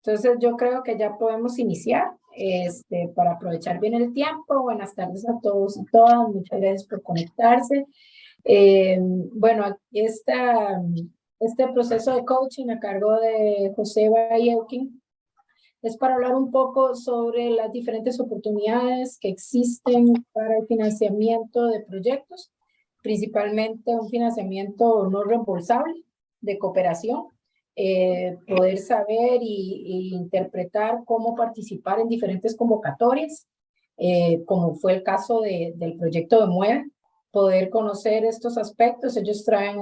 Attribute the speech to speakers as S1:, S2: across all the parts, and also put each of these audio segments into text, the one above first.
S1: Entonces yo creo que ya podemos iniciar para aprovechar bien el tiempo. Buenas tardes a todos y todas. Muchas gracias por conectarse. Bueno, aquí está este proceso de coaching a cargo de José Bayeukin. Es para hablar un poco sobre las diferentes oportunidades que existen para el financiamiento de proyectos, principalmente un financiamiento no reembolsable de cooperación, poder saber y interpretar cómo participar en diferentes convocatorias, como fue el caso del proyecto de MUEVE, poder conocer estos aspectos. Ellos traen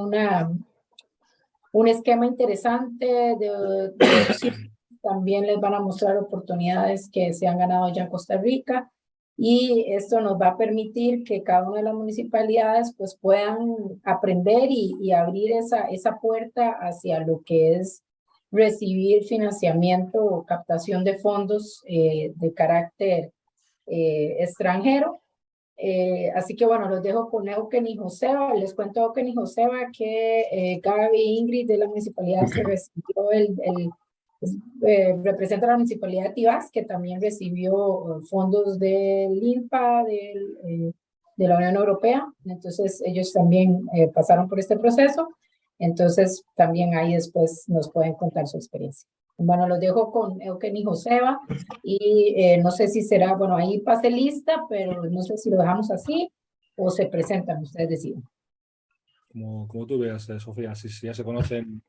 S1: un esquema interesante de opciones. También les van a mostrar oportunidades que se han ganado ya en Costa Rica, y esto nos va a permitir que cada una de las municipalidades pues puedan aprender y abrir esa puerta hacia lo que es recibir financiamiento o captación de fondos de carácter extranjero. Así que bueno, los dejo con Euken y Joseba. Les cuento a Euken y Joseba que Gaby e Ingrid de la municipalidad que recibió representa a la municipalidad de Tibás, que también recibió fondos del INPA, de la Unión Europea. Entonces ellos también pasaron por este proceso. Entonces también ahí después nos pueden contar su experiencia. Bueno, los dejo con Euken y Joseba, y no sé si será, bueno, ahí pase lista, pero no sé si lo dejamos así o se presentan, ustedes deciden.
S2: Como tú veas, Sofía, si ya se conocen,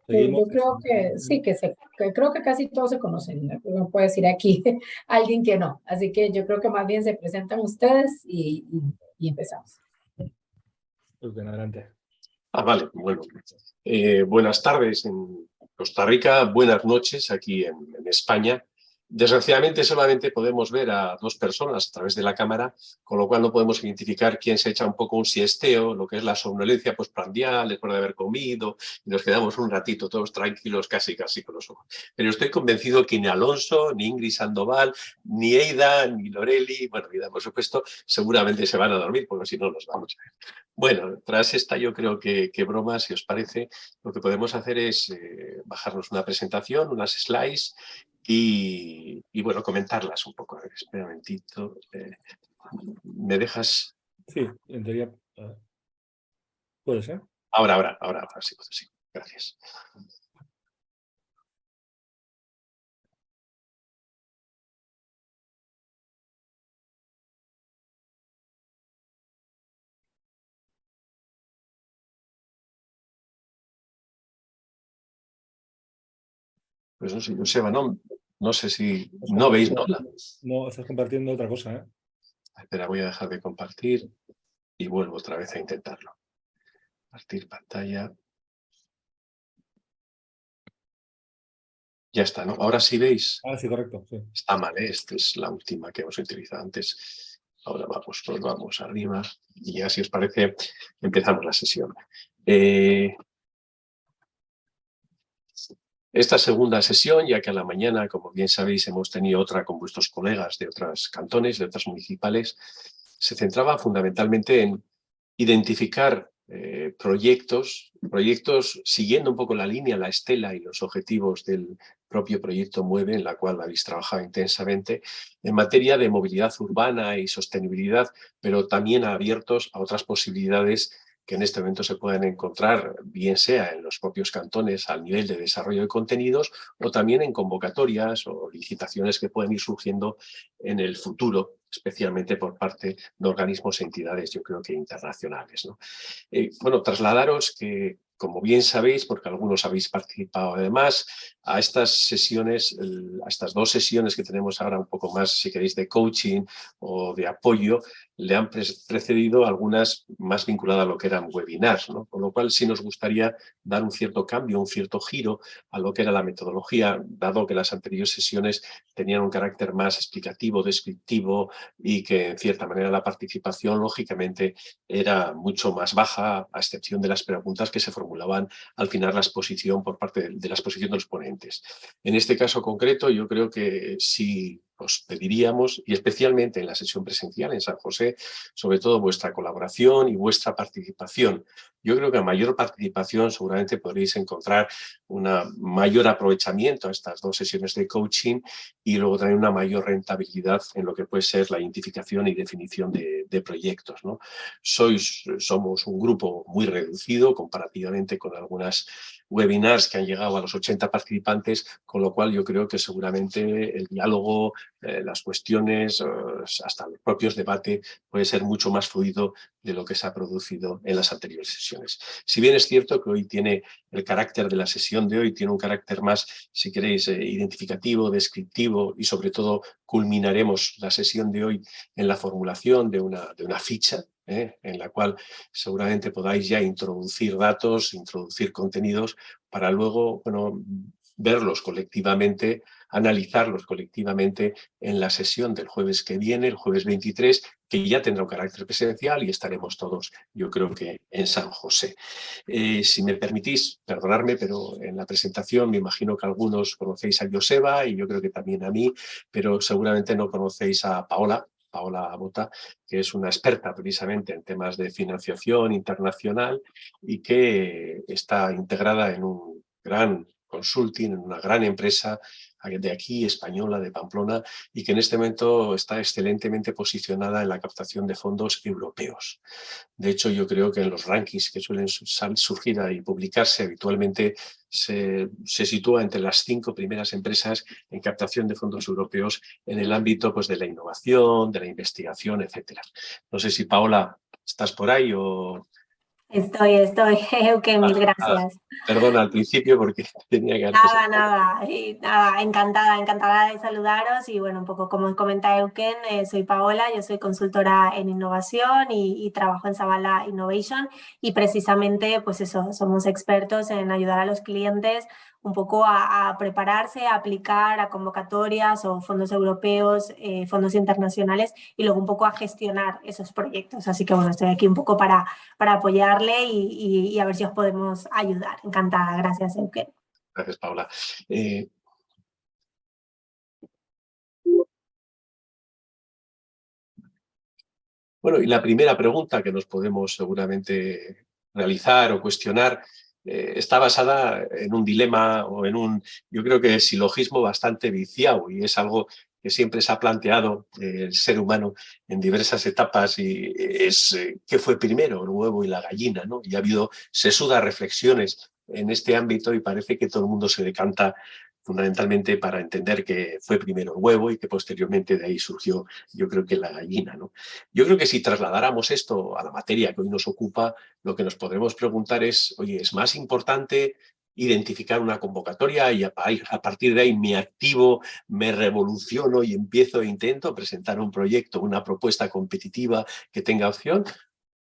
S1: seguimos. Yo creo que sí, creo que casi todos se conocen, no puedo decir aquí alguien que no, así que yo creo que más bien se presentan ustedes y empezamos.
S2: Adelante.
S3: Vale, bueno. Buenas tardes en Costa Rica, buenas noches aquí en España. Desgraciadamente solamente podemos ver a dos personas a través de la cámara, con lo cual no podemos identificar quién se echa un poco un siesteo, lo que es la somnolencia postprandial después de haber comido, y nos quedamos un ratito todos tranquilos, casi con los ojos. Pero estoy convencido que ni Alonso, ni Ingrid Sandoval, ni Eida, ni Loreli, bueno, Eida por supuesto, seguramente se van a dormir, porque si no los vamos a ver. Bueno, tras esta yo creo que broma, si os parece, lo que podemos hacer es bajarnos una presentación, unas slides, y bueno, comentarlas un poco. A ver, espera un momentito. ¿Me dejas?
S2: Sí, en teoría. ¿Puede ser?
S3: Ahora, sí. Gracias. Pues no sé, Joseba, no sé si... No veis, ¿no?
S2: No, estás compartiendo otra cosa, ¿eh?
S3: Espera, voy a dejar de compartir y vuelvo otra vez a intentarlo. Compartir pantalla. Ya está, ¿no? Ahora sí veis.
S2: Sí, correcto. Sí.
S3: Está mal, ¿eh? Esta es la última que hemos utilizado antes. Ahora vamos arriba y ya, si os parece, empezamos la sesión. Esta segunda sesión, ya que a la mañana, como bien sabéis, hemos tenido otra con vuestros colegas de otros cantones, de otras municipales, se centraba fundamentalmente en identificar proyectos siguiendo un poco la línea, la estela y los objetivos del propio proyecto MUEVE, en la cual habéis trabajado intensamente, en materia de movilidad urbana y sostenibilidad, pero también abiertos a otras posibilidades que en este momento se pueden encontrar, bien sea en los propios cantones al nivel de desarrollo de contenidos, o también en convocatorias o licitaciones que pueden ir surgiendo en el futuro, especialmente por parte de organismos e entidades, yo creo que internacionales, ¿no? Bueno, trasladaros que, como bien sabéis, porque algunos habéis participado además, a estas sesiones, a estas dos sesiones que tenemos ahora un poco más, si queréis, de coaching o de apoyo, le han precedido algunas más vinculadas a lo que eran webinars, ¿no? Con lo cual sí nos gustaría dar un cierto cambio, un cierto giro a lo que era la metodología, dado que las anteriores sesiones tenían un carácter más explicativo, descriptivo, y que en cierta manera la participación, lógicamente, era mucho más baja, a excepción de las preguntas que se formulaban al final la exposición por parte de la exposición de los ponentes. En este caso concreto, yo creo que si os pediríamos, y especialmente en la sesión presencial en San José, sobre todo vuestra colaboración y vuestra participación. Yo creo que a mayor participación seguramente podréis encontrar un mayor aprovechamiento a estas 2 sesiones de coaching y luego también una mayor rentabilidad en lo que puede ser la identificación y definición de proyectos, ¿no? Somos un grupo muy reducido comparativamente con algunas webinars que han llegado a los 80 participantes, con lo cual yo creo que seguramente el diálogo, las cuestiones, hasta los propios debates puede ser mucho más fluido de lo que se ha producido en las anteriores sesiones. Si bien es cierto que hoy tiene el carácter de la sesión de hoy, tiene un carácter más, si queréis, identificativo, descriptivo y sobre todo culminaremos la sesión de hoy en la formulación de una ficha, en la cual seguramente podáis ya introducir datos, introducir contenidos para luego, bueno, verlos colectivamente, analizarlos colectivamente en la sesión del jueves que viene, el jueves 23, que ya tendrá un carácter presencial y estaremos todos, yo creo que en San José. Si me permitís, perdonadme, pero en la presentación me imagino que algunos conocéis a Joseba y yo creo que también a mí, pero seguramente no conocéis a Paola Bota, que es una experta precisamente en temas de financiación internacional y que está integrada en un gran consulting, en una gran empresa de aquí, española, de Pamplona, y que en este momento está excelentemente posicionada en la captación de fondos europeos. De hecho, yo creo que en los rankings que suelen surgir y publicarse habitualmente se sitúa entre las 5 primeras empresas en captación de fondos europeos en el ámbito, pues, de la innovación, de la investigación, etcétera. No sé si, Paola, estás por ahí o...
S4: Estoy, Eugen, mil gracias.
S3: Perdona al principio porque tenía que haber
S4: Nada, encantada de saludaros y bueno, un poco como comenta Eugen, soy Paola, yo soy consultora en innovación y trabajo en Zabala Innovation y precisamente pues eso, somos expertos en ayudar a los clientes un poco a prepararse, a aplicar a convocatorias o fondos europeos, fondos internacionales y luego un poco a gestionar esos proyectos. Así que bueno, estoy aquí un poco para apoyarle y a ver si os podemos ayudar. Encantada, gracias, Eugen.
S3: Gracias, Paola. Bueno, y la primera pregunta que nos podemos seguramente realizar o cuestionar está basada en un dilema o en un, yo creo que silogismo bastante viciado y es algo que siempre se ha planteado el ser humano en diversas etapas y es ¿qué fue primero, el huevo y la gallina? ¿No? Y ha habido sesudas reflexiones en este ámbito y parece que todo el mundo se decanta fundamentalmente para entender que fue primero el huevo y que posteriormente de ahí surgió, yo creo que la gallina, ¿no? Yo creo que si trasladáramos esto a la materia que hoy nos ocupa, lo que nos podremos preguntar es, oye, ¿es más importante identificar una convocatoria y a partir de ahí me activo, me revoluciono y empiezo e intento presentar un proyecto, una propuesta competitiva que tenga opción?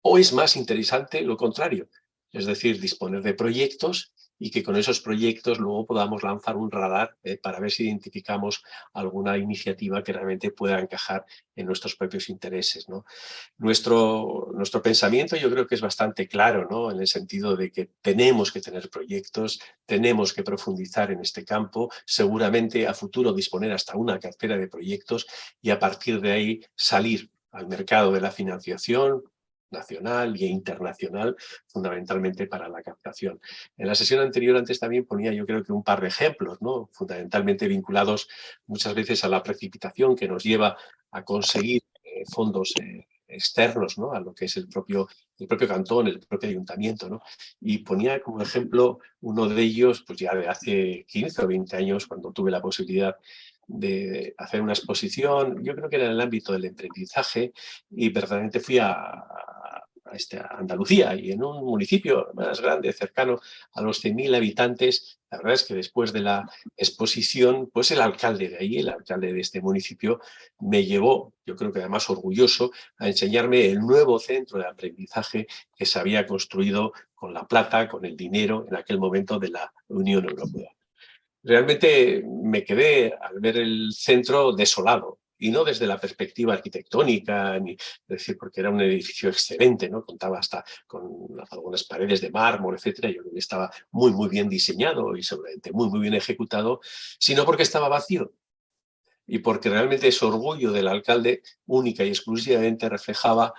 S3: ¿O es más interesante lo contrario? Es decir, disponer de proyectos y que con esos proyectos luego podamos lanzar un radar para ver si identificamos alguna iniciativa que realmente pueda encajar en nuestros propios intereses, ¿no? Nuestro pensamiento yo creo que es bastante claro, ¿no? En el sentido de que tenemos que tener proyectos, tenemos que profundizar en este campo, seguramente a futuro disponer hasta una cartera de proyectos y a partir de ahí salir al mercado de la financiación nacional e internacional, fundamentalmente para la captación. En la sesión anterior, antes también ponía yo creo que un par de ejemplos, ¿no? Fundamentalmente vinculados muchas veces a la precipitación que nos lleva a conseguir fondos externos, ¿no? A lo que es el propio cantón, el propio ayuntamiento, ¿no? Y ponía como ejemplo uno de ellos, pues ya de hace 15 o 20 años, cuando tuve la posibilidad de hacer una exposición, yo creo que era en el ámbito del emprendizaje, y verdaderamente fui a Andalucía y en un municipio más grande, cercano a los 100.000 habitantes. La verdad es que después de la exposición, pues el alcalde de ahí, el alcalde de este municipio, me llevó, yo creo que además orgulloso, a enseñarme el nuevo centro de aprendizaje que se había construido con la plata, con el dinero en aquel momento de la Unión Europea. Realmente me quedé al ver el centro desolado, y no desde la perspectiva arquitectónica, es decir, porque era un edificio excelente, ¿no? Contaba hasta con algunas paredes de mármol, etcétera. Yo creo que estaba muy bien diseñado y seguramente muy bien ejecutado, sino porque estaba vacío. y porque realmente ese orgullo del alcalde única y exclusivamente reflejaba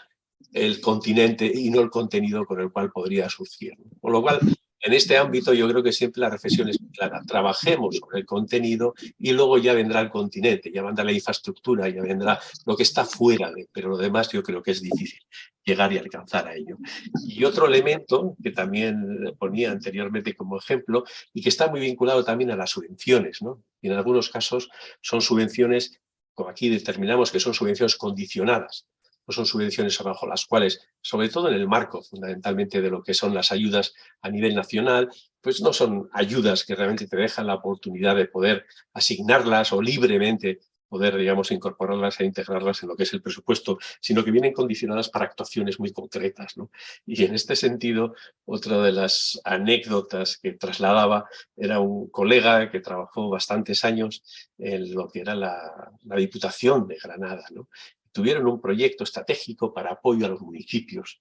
S3: el continente y no el contenido con el cual podría surgir. Con lo cual, en este ámbito yo creo que siempre la reflexión es clara. Trabajemos sobre el contenido y luego ya vendrá el continente, ya vendrá la infraestructura, ya vendrá lo que está fuera de, pero lo demás yo creo que es difícil llegar y alcanzar a ello. Y otro elemento que también ponía anteriormente como ejemplo y que está muy vinculado también a las subvenciones, ¿no? Y en algunos casos son subvenciones, como aquí determinamos que son subvenciones condicionadas, pues son subvenciones bajo las cuales, sobre todo en el marco fundamentalmente de lo que son las ayudas a nivel nacional, pues no son ayudas que realmente te dejan la oportunidad de poder asignarlas o libremente poder, digamos, incorporarlas e integrarlas en lo que es el presupuesto, sino que vienen condicionadas para actuaciones muy concretas, ¿no? Y en este sentido, otra de las anécdotas que trasladaba era un colega que trabajó bastantes años en lo que era la Diputación de Granada, ¿no? Tuvieron un proyecto estratégico para apoyo a los municipios.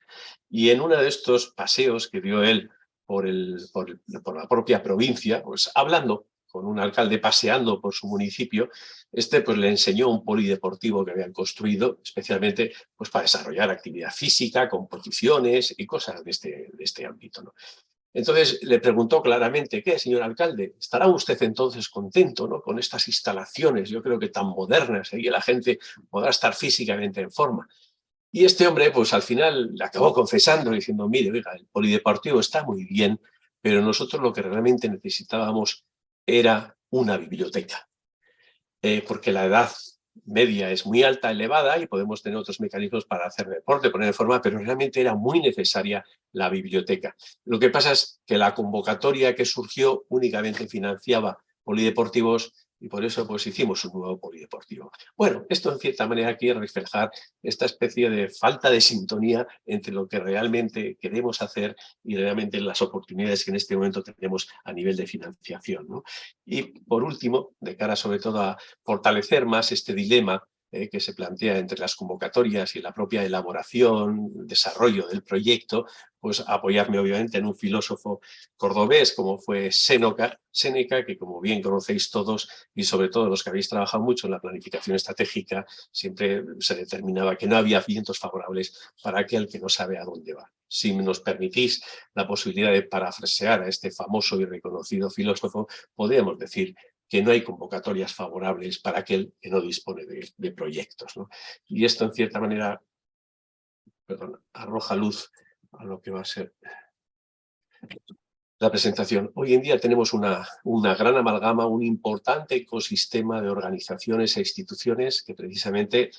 S3: Y en uno de estos paseos que dio él por la propia provincia, pues hablando con un alcalde paseando por su municipio, pues le enseñó un polideportivo que habían construido, especialmente pues, para desarrollar actividad física, competiciones y cosas de este ámbito, ¿no? Entonces le preguntó claramente, ¿qué, señor alcalde? ¿Estará usted entonces contento, ¿no? Con estas instalaciones, yo creo que tan modernas, y la gente podrá estar físicamente en forma? Y este hombre, pues al final le acabó confesando, diciendo, mire, oiga, el polideportivo está muy bien, pero nosotros lo que realmente necesitábamos era una biblioteca. Porque la edad media es muy alta, elevada, y podemos tener otros mecanismos para hacer deporte, poner en forma, pero realmente era muy necesaria la biblioteca. Lo que pasa es que la convocatoria que surgió únicamente financiaba polideportivos y por eso pues hicimos un nuevo polideportivo. Bueno, esto en cierta manera quiere reflejar esta especie de falta de sintonía entre lo que realmente queremos hacer y realmente las oportunidades que en este momento tenemos a nivel de financiación, ¿no? Y por último, de cara sobre todo a fortalecer más este dilema que se plantea entre las convocatorias y la propia elaboración, desarrollo del proyecto, pues apoyarme obviamente en un filósofo cordobés como fue Séneca, que como bien conocéis todos y sobre todo los que habéis trabajado mucho en la planificación estratégica, siempre se determinaba que no había vientos favorables para aquel que no sabe a dónde va. Si nos permitís la posibilidad de parafrasear a este famoso y reconocido filósofo, podríamos decir que no hay convocatorias favorables para aquel que no dispone de proyectos, ¿no? Y esto, en cierta manera, arroja luz a lo que va a ser la presentación. Hoy en día tenemos una gran amalgama, un importante ecosistema de organizaciones e instituciones que precisamente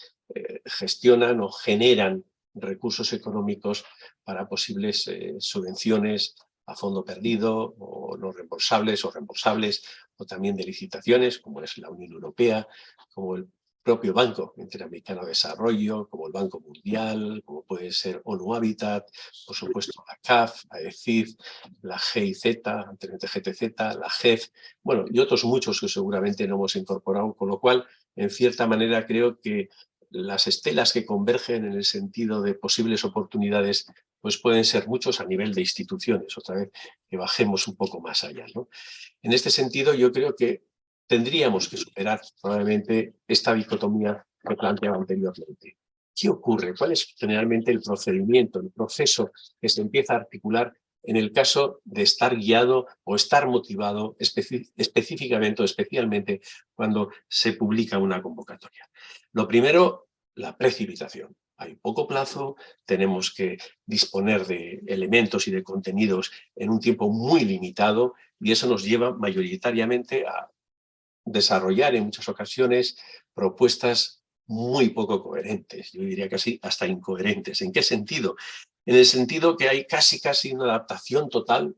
S3: gestionan o generan recursos económicos para posibles subvenciones a fondo perdido o no reembolsables o reembolsables, o también de licitaciones, como es la Unión Europea, como el propio Banco Interamericano de Desarrollo, como el Banco Mundial, como puede ser ONU Habitat, por supuesto la CAF, la ECID, la GIZ, anteriormente GTZ, la GEF, bueno, y otros muchos que seguramente no hemos incorporado, con lo cual, en cierta manera, creo que las estelas que convergen en el sentido de posibles oportunidades pues pueden ser muchos a nivel de instituciones, otra vez que bajemos un poco más allá, ¿no? En este sentido, yo creo que tendríamos que superar probablemente esta dicotomía que planteaba anteriormente. ¿Qué ocurre? ¿Cuál es generalmente el procedimiento, el proceso que se empieza a articular en el caso de estar guiado o estar motivado específicamente o especialmente cuando se publica una convocatoria? Lo primero, la precipitación. Hay poco plazo, tenemos que disponer de elementos y de contenidos en un tiempo muy limitado y eso nos lleva mayoritariamente a desarrollar en muchas ocasiones propuestas muy poco coherentes, yo diría casi hasta incoherentes. ¿En qué sentido? En el sentido que hay casi una adaptación total,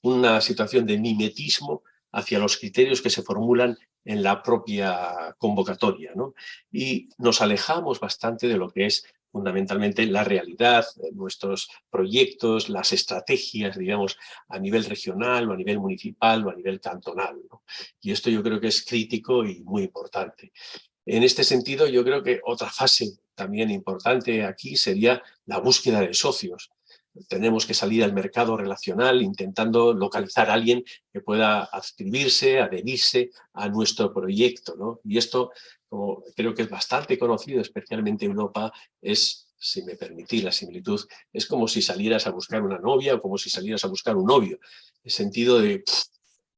S3: una situación de mimetismo hacia los criterios que se formulan en la propia convocatoria, ¿no? Y nos alejamos bastante de lo que es fundamentalmente la realidad, nuestros proyectos, las estrategias, digamos, a nivel regional o a nivel municipal o a nivel cantonal, ¿no? Y esto yo creo que es crítico y muy importante. En este sentido, yo creo que otra fase también importante aquí sería la búsqueda de socios. tenemos que salir al mercado relacional intentando localizar a alguien que pueda adscribirse, adherirse a nuestro proyecto, ¿no? Y esto, como creo que es bastante conocido, especialmente en Europa, es, si me permitís la similitud, es como si salieras a buscar una novia o como si salieras a buscar un novio. En el sentido de,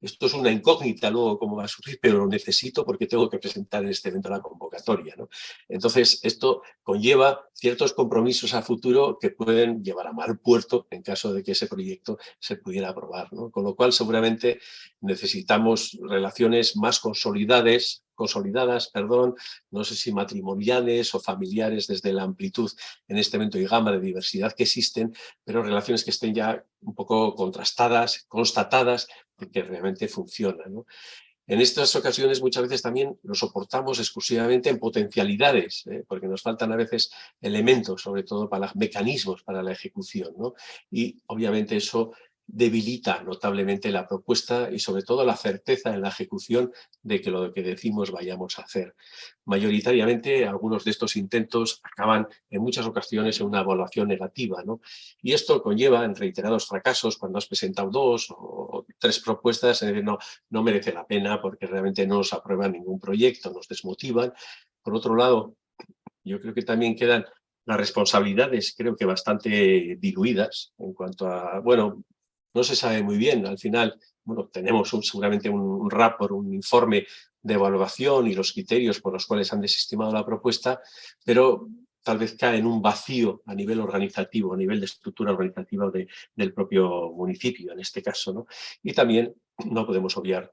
S3: esto es una incógnita luego cómo va a surgir, pero lo necesito porque tengo que presentar en este evento la convocatoria, ¿no? Entonces, esto conlleva ciertos compromisos a futuro que pueden llevar a mal puerto en caso de que ese proyecto se pudiera aprobar, ¿no? Con lo cual, seguramente necesitamos relaciones más consolidadas, no sé si matrimoniales o familiares desde la amplitud en este evento y gama de diversidad que existen, pero relaciones que estén ya un poco contrastadas, constatadas, que realmente funcionan, ¿no? En estas ocasiones muchas veces también lo soportamos exclusivamente en potencialidades, porque nos faltan a veces elementos, sobre todo para mecanismos para la ejecución, ¿no? Y obviamente eso debilita notablemente la propuesta y sobre todo la certeza en la ejecución de que lo que decimos vayamos a hacer. Mayoritariamente algunos de estos intentos acaban en muchas ocasiones en una evaluación negativa, ¿no? Y esto conlleva en reiterados fracasos cuando has presentado 2 o 3 propuestas, no merece la pena porque realmente no nos aprueban ningún proyecto, nos desmotivan. Por otro lado, yo creo que también quedan las responsabilidades, creo que bastante diluidas en cuanto a, bueno, no se sabe muy bien, al final, bueno, tenemos seguramente un rapport, un informe de evaluación y los criterios por los cuales han desestimado la propuesta, pero tal vez cae en un vacío a nivel organizativo, a nivel de estructura organizativa del propio municipio, en este caso, ¿no? Y también no podemos obviar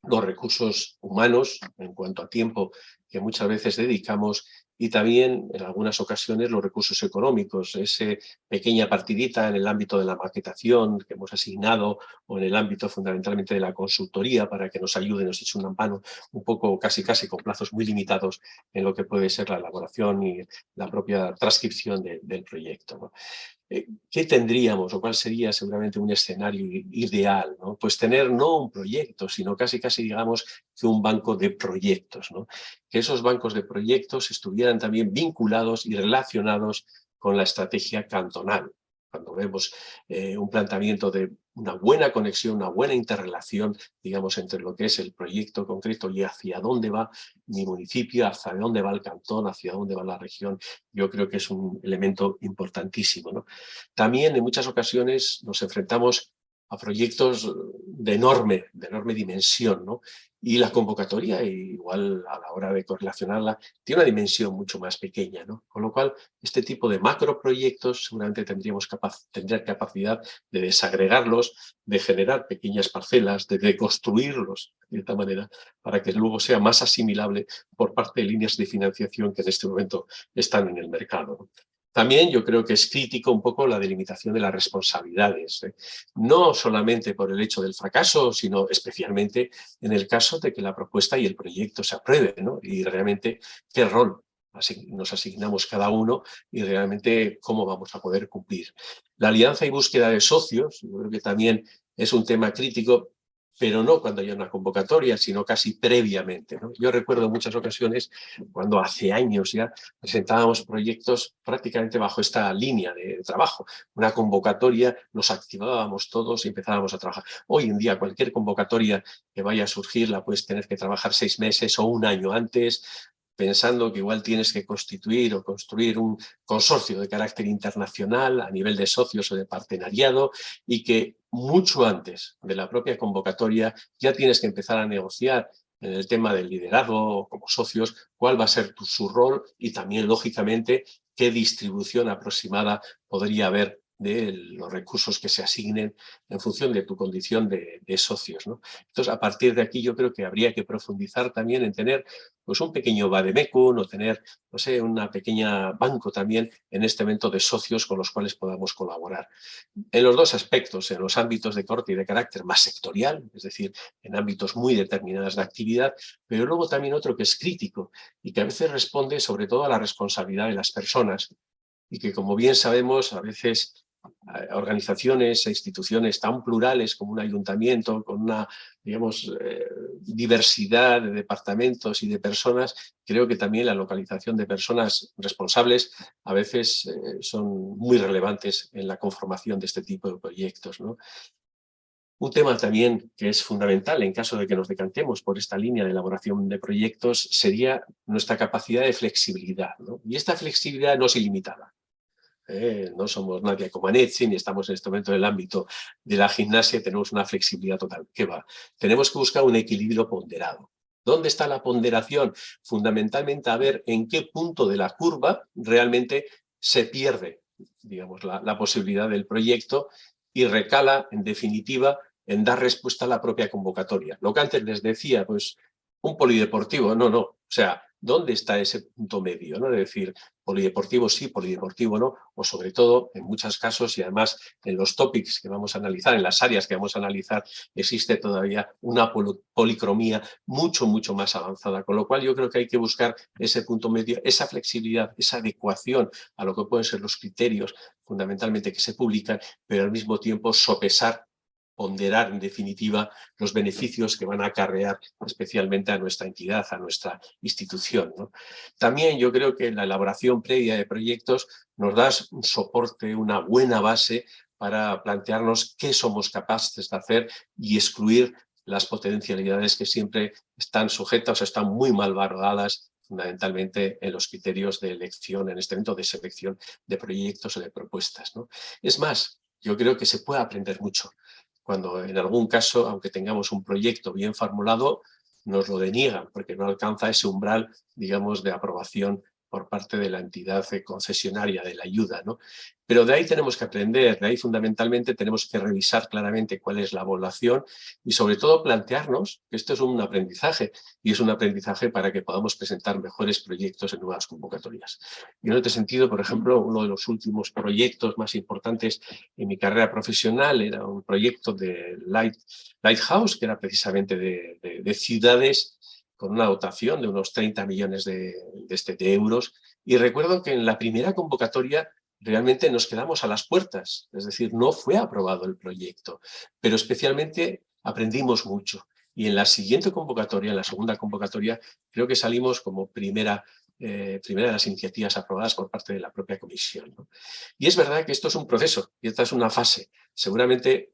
S3: los recursos humanos en cuanto a tiempo que muchas veces dedicamos y también en algunas ocasiones los recursos económicos, esa pequeña partidita en el ámbito de la maquetación que hemos asignado o en el ámbito fundamentalmente de la consultoría para que nos ayude, nos eche una mano un poco casi con plazos muy limitados en lo que puede ser la elaboración y la propia transcripción del proyecto, ¿no? ¿Qué tendríamos o cuál sería seguramente un escenario ideal, ¿no? Pues tener no un proyecto, sino casi digamos que un banco de proyectos, ¿no? Que esos bancos de proyectos estuvieran también vinculados y relacionados con la estrategia cantonal. Cuando vemos un planteamiento de una buena conexión, una buena interrelación, digamos, entre lo que es el proyecto concreto y hacia dónde va mi municipio, hacia dónde va el cantón, hacia dónde va la región, yo creo que es un elemento importantísimo, ¿no? También en muchas ocasiones nos enfrentamos a proyectos de enorme dimensión, ¿no? Y la convocatoria, igual a la hora de correlacionarla, tiene una dimensión mucho más pequeña, ¿no? Con lo cual, este tipo de macroproyectos seguramente tendría capacidad de desagregarlos, de generar pequeñas parcelas, de deconstruirlos de cierta manera, para que luego sea más asimilable por parte de líneas de financiación que en este momento están en el mercado, ¿no? También yo creo que es crítico un poco la delimitación de las responsabilidades, no solamente por el hecho del fracaso, sino especialmente en el caso de que la propuesta y el proyecto se aprueben, ¿no? Y realmente qué rol nos asignamos cada uno y realmente cómo vamos a poder cumplir. La alianza y búsqueda de socios, yo creo que también es un tema crítico, pero no cuando haya una convocatoria, sino casi previamente, ¿no? Yo recuerdo muchas ocasiones cuando hace años ya presentábamos proyectos prácticamente bajo esta línea de trabajo. Una convocatoria, nos activábamos todos y empezábamos a trabajar. Hoy en día cualquier convocatoria que vaya a surgir la puedes tener que trabajar 6 meses o un año antes, pensando que igual tienes que constituir o construir un consorcio de carácter internacional a nivel de socios o de partenariado y que mucho antes de la propia convocatoria ya tienes que empezar a negociar en el tema del liderazgo como socios, cuál va a ser su rol y también, lógicamente, qué distribución aproximada podría haber de los recursos que se asignen en función de tu condición de socios, ¿no? Entonces, a partir de aquí yo creo que habría que profundizar también en tener pues un pequeño vademecum o tener, no sé, una pequeña banco también en este evento de socios con los cuales podamos colaborar. En los dos aspectos, en los ámbitos de corte y de carácter más sectorial, es decir, en ámbitos muy determinados de actividad, pero luego también otro que es crítico y que a veces responde sobre todo a la responsabilidad de las personas y que, como bien sabemos, a veces organizaciones e instituciones tan plurales como un ayuntamiento, con una, digamos, diversidad de departamentos y de personas, creo que también la localización de personas responsables a veces son muy relevantes en la conformación de este tipo de proyectos, ¿no? Un tema también que es fundamental en caso de que nos decantemos por esta línea de elaboración de proyectos sería nuestra capacidad de flexibilidad, ¿no? Y esta flexibilidad no es ilimitada. No somos Nadia Comaneci, ni estamos en este momento en el ámbito de la gimnasia, tenemos una flexibilidad total. ¿Qué va? Tenemos que buscar un equilibrio ponderado. ¿Dónde está la ponderación? Fundamentalmente a ver en qué punto de la curva realmente se pierde, digamos, la posibilidad del proyecto y recala, en definitiva, en dar respuesta a la propia convocatoria. Lo que antes les decía, pues, un polideportivo, no. O sea, ¿dónde está ese punto medio, ¿no? Es decir, polideportivo sí, polideportivo no, o sobre todo, en muchos casos, y además en los topics que vamos a analizar, en las áreas que vamos a analizar, existe todavía una policromía mucho más avanzada, con lo cual yo creo que hay que buscar ese punto medio, esa flexibilidad, esa adecuación a lo que pueden ser los criterios fundamentalmente que se publican, pero al mismo tiempo sopesar, ponderar en definitiva los beneficios que van a acarrear especialmente a nuestra entidad, a nuestra institución, ¿no? También yo creo que la elaboración previa de proyectos nos da un soporte, una buena base para plantearnos qué somos capaces de hacer y excluir las potencialidades que siempre están sujetas o están muy mal valoradas fundamentalmente en los criterios de elección, en este momento de selección de proyectos o de propuestas, ¿no? Es más, yo creo que se puede aprender mucho cuando en algún caso, aunque tengamos un proyecto bien formulado, nos lo deniegan porque no alcanza ese umbral, digamos, de aprobación por parte de la entidad concesionaria de la ayuda, ¿no? Pero de ahí tenemos que aprender, de ahí fundamentalmente tenemos que revisar claramente cuál es la evaluación y sobre todo plantearnos que esto es un aprendizaje y es un aprendizaje para que podamos presentar mejores proyectos en nuevas convocatorias. Y en este sentido, por ejemplo, uno de los últimos proyectos más importantes en mi carrera profesional era un proyecto de Lighthouse, que era precisamente de ciudades con una dotación de unos 30 millones de euros. Y recuerdo que en la primera convocatoria realmente nos quedamos a las puertas, es decir, no fue aprobado el proyecto, pero especialmente aprendimos mucho. Y en la siguiente convocatoria, en la segunda convocatoria, creo que salimos como primera de las iniciativas aprobadas por parte de la propia comisión, ¿no? Y es verdad que esto es un proceso y esta es una fase. Seguramente,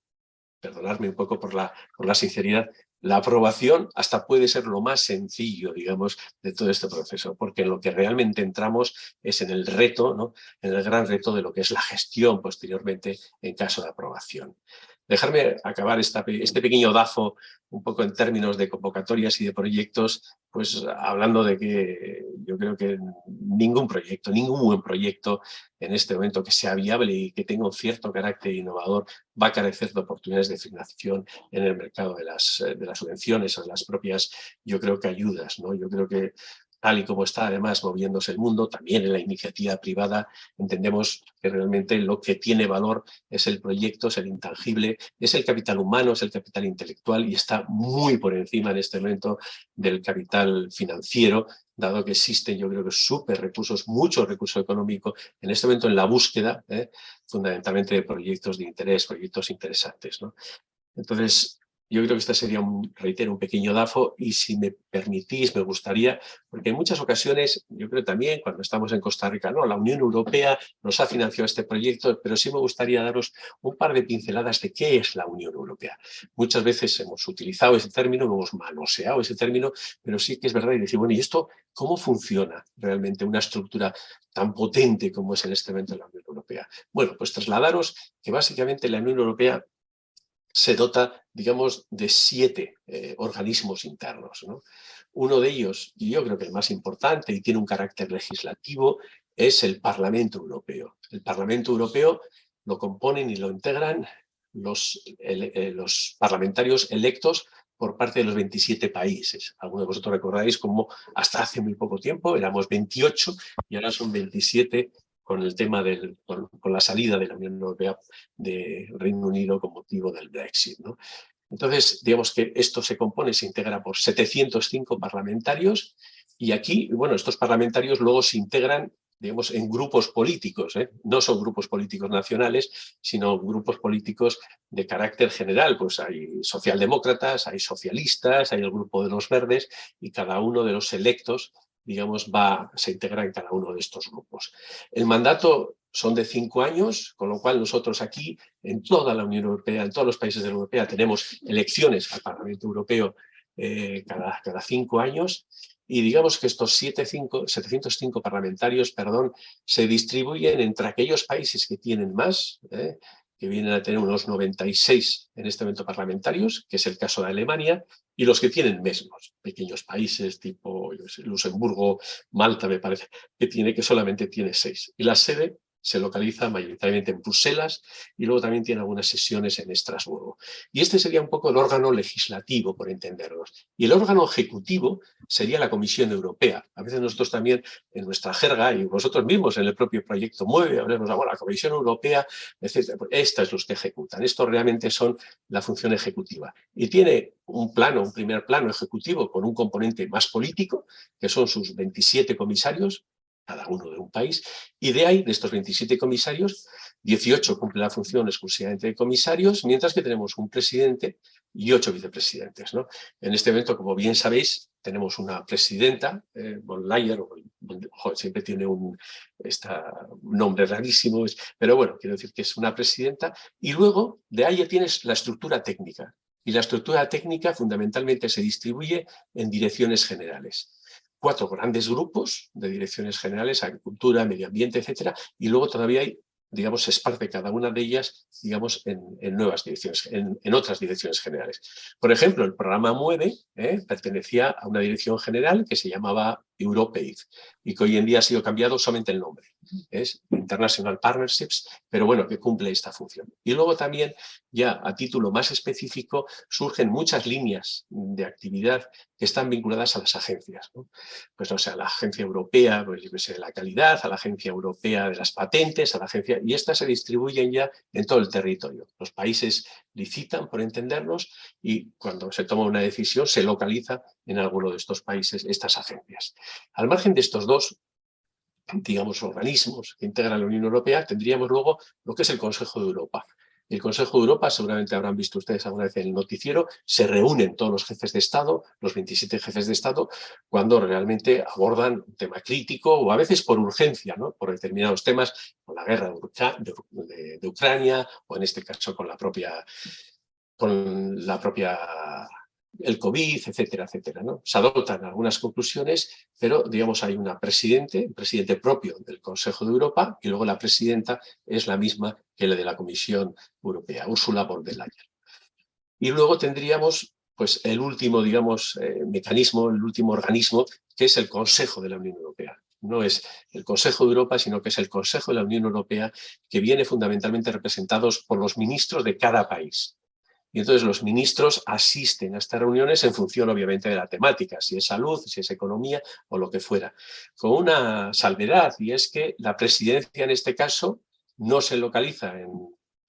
S3: perdonadme un poco por la sinceridad, la aprobación hasta puede ser lo más sencillo, digamos, de todo este proceso, porque en lo que realmente entramos es en el reto, ¿no? En el gran reto de lo que es la gestión posteriormente en caso de aprobación. Dejarme acabar este pequeño DAFO un poco en términos de convocatorias y de proyectos, pues hablando de que yo creo que ningún buen proyecto en este momento que sea viable y que tenga un cierto carácter innovador va a carecer de oportunidades de financiación en el mercado de las subvenciones o de las propias, yo creo que ayudas, ¿no? Yo creo que tal y como está además moviéndose el mundo, también en la iniciativa privada, entendemos que realmente lo que tiene valor es el proyecto, es el intangible, es el capital humano, es el capital intelectual y está muy por encima en este momento del capital financiero, dado que existen, yo creo que recursos, mucho recurso económico en este momento en la búsqueda, fundamentalmente de proyectos de interés, proyectos interesantes, ¿no? Entonces, yo creo que este sería, reitero, un pequeño DAFO y si me permitís, me gustaría, porque en muchas ocasiones, yo creo también cuando estamos en Costa Rica, no, la Unión Europea nos ha financiado este proyecto, pero sí me gustaría daros un par de pinceladas de qué es la Unión Europea. Muchas veces hemos utilizado ese término, hemos manoseado ese término, pero sí que es verdad y decir, bueno, ¿y esto cómo funciona realmente una estructura tan potente como es en este momento la Unión Europea? Bueno, pues trasladaros que básicamente la Unión Europea se dota, digamos, de 7 organismos internos, ¿no? Uno de ellos, y yo creo que el más importante y tiene un carácter legislativo, es el Parlamento Europeo. El Parlamento Europeo lo componen y lo integran los parlamentarios electos por parte de los 27 países. Algunos de vosotros recordáis cómo hasta hace muy poco tiempo éramos 28 y ahora son 27 con el tema con la salida de la Unión Europea de Reino Unido con motivo del Brexit, ¿no? Entonces, digamos que esto se integra por 705 parlamentarios y aquí, bueno, estos parlamentarios luego se integran digamos, en grupos políticos, ¿eh? No son grupos políticos nacionales, sino grupos políticos de carácter general. Pues hay socialdemócratas, hay socialistas, hay el grupo de los verdes, y cada uno de los electos, digamos, se integra en cada uno de estos grupos. El mandato son de 5 años, con lo cual nosotros aquí, en toda la Unión Europea, en todos los países de la Unión Europea, tenemos elecciones al Parlamento Europeo cada 5 años, y digamos que estos 705 parlamentarios, se distribuyen entre aquellos países que tienen más, que vienen a tener unos 96 en este momento parlamentarios, que es el caso de Alemania, y los que tienen menos, pequeños países tipo Luxemburgo, Malta, me parece, que solamente tiene 6. Y la sede se localiza mayoritariamente en Bruselas, y luego también tiene algunas sesiones en Estrasburgo. Y este sería un poco el órgano legislativo, por entendernos. Y el órgano ejecutivo sería la Comisión Europea. A veces nosotros también, en nuestra jerga, y vosotros mismos en el propio proyecto Mueve, hablamos de la Comisión Europea, etc. Estas son los que ejecutan. Estos realmente son la función ejecutiva. Y tiene un primer plano ejecutivo con un componente más político, que son sus 27 comisarios, cada uno de un país, y de estos 27 comisarios, 18 cumplen la función exclusivamente de comisarios, mientras que tenemos un presidente y 8 vicepresidentes, ¿no? En este momento, como bien sabéis, tenemos una presidenta, von Leyen, siempre tiene un nombre rarísimo, pero bueno, quiero decir que es una presidenta, y luego de ahí ya tienes la estructura técnica, y la estructura técnica fundamentalmente se distribuye en direcciones generales. 4 grandes grupos de direcciones generales, agricultura, medio ambiente, etcétera, y luego todavía hay, digamos, se esparce cada una de ellas, digamos, en nuevas direcciones, en otras direcciones generales. Por ejemplo, el programa Mueve pertenecía a una dirección general que se llamaba EuropeAid, y que hoy en día ha sido cambiado solamente el nombre. Es International Partnerships, pero bueno, que cumple esta función. Y luego también, ya a título más específico, surgen muchas líneas de actividad que están vinculadas a las agencias, ¿no? Pues, o sea, la Agencia Europea, pues, yo qué sé, de la calidad, a la Agencia Europea de las patentes, a la agencia, y estas se distribuyen ya en todo el territorio. Los países licitan, por entendernos, y cuando se toma una decisión se localiza en alguno de estos países estas agencias. Al margen de estos dos, digamos, organismos que integran la Unión Europea, tendríamos luego lo que es el Consejo de Europa. El Consejo de Europa, seguramente habrán visto ustedes alguna vez en el noticiero, se reúnen todos los jefes de Estado, los 27 jefes de Estado, cuando realmente abordan un tema crítico, o a veces por urgencia, ¿no? Por determinados temas, con la guerra de Ucrania, o en este caso con el COVID, etcétera, etcétera, ¿no? Se adoptan algunas conclusiones, pero, digamos, hay un presidente propio del Consejo de Europa, y luego la presidenta es la misma que la de la Comisión Europea, Ursula von der Leyen. Y luego tendríamos, pues, el último, digamos, mecanismo, el último organismo, que es el Consejo de la Unión Europea. No es el Consejo de Europa, sino que es el Consejo de la Unión Europea, que viene fundamentalmente representados por los ministros de cada país. Y entonces los ministros asisten a estas reuniones en función, obviamente, de la temática, si es salud, si es economía o lo que fuera. Con una salvedad, y es que la presidencia en este caso no se localiza en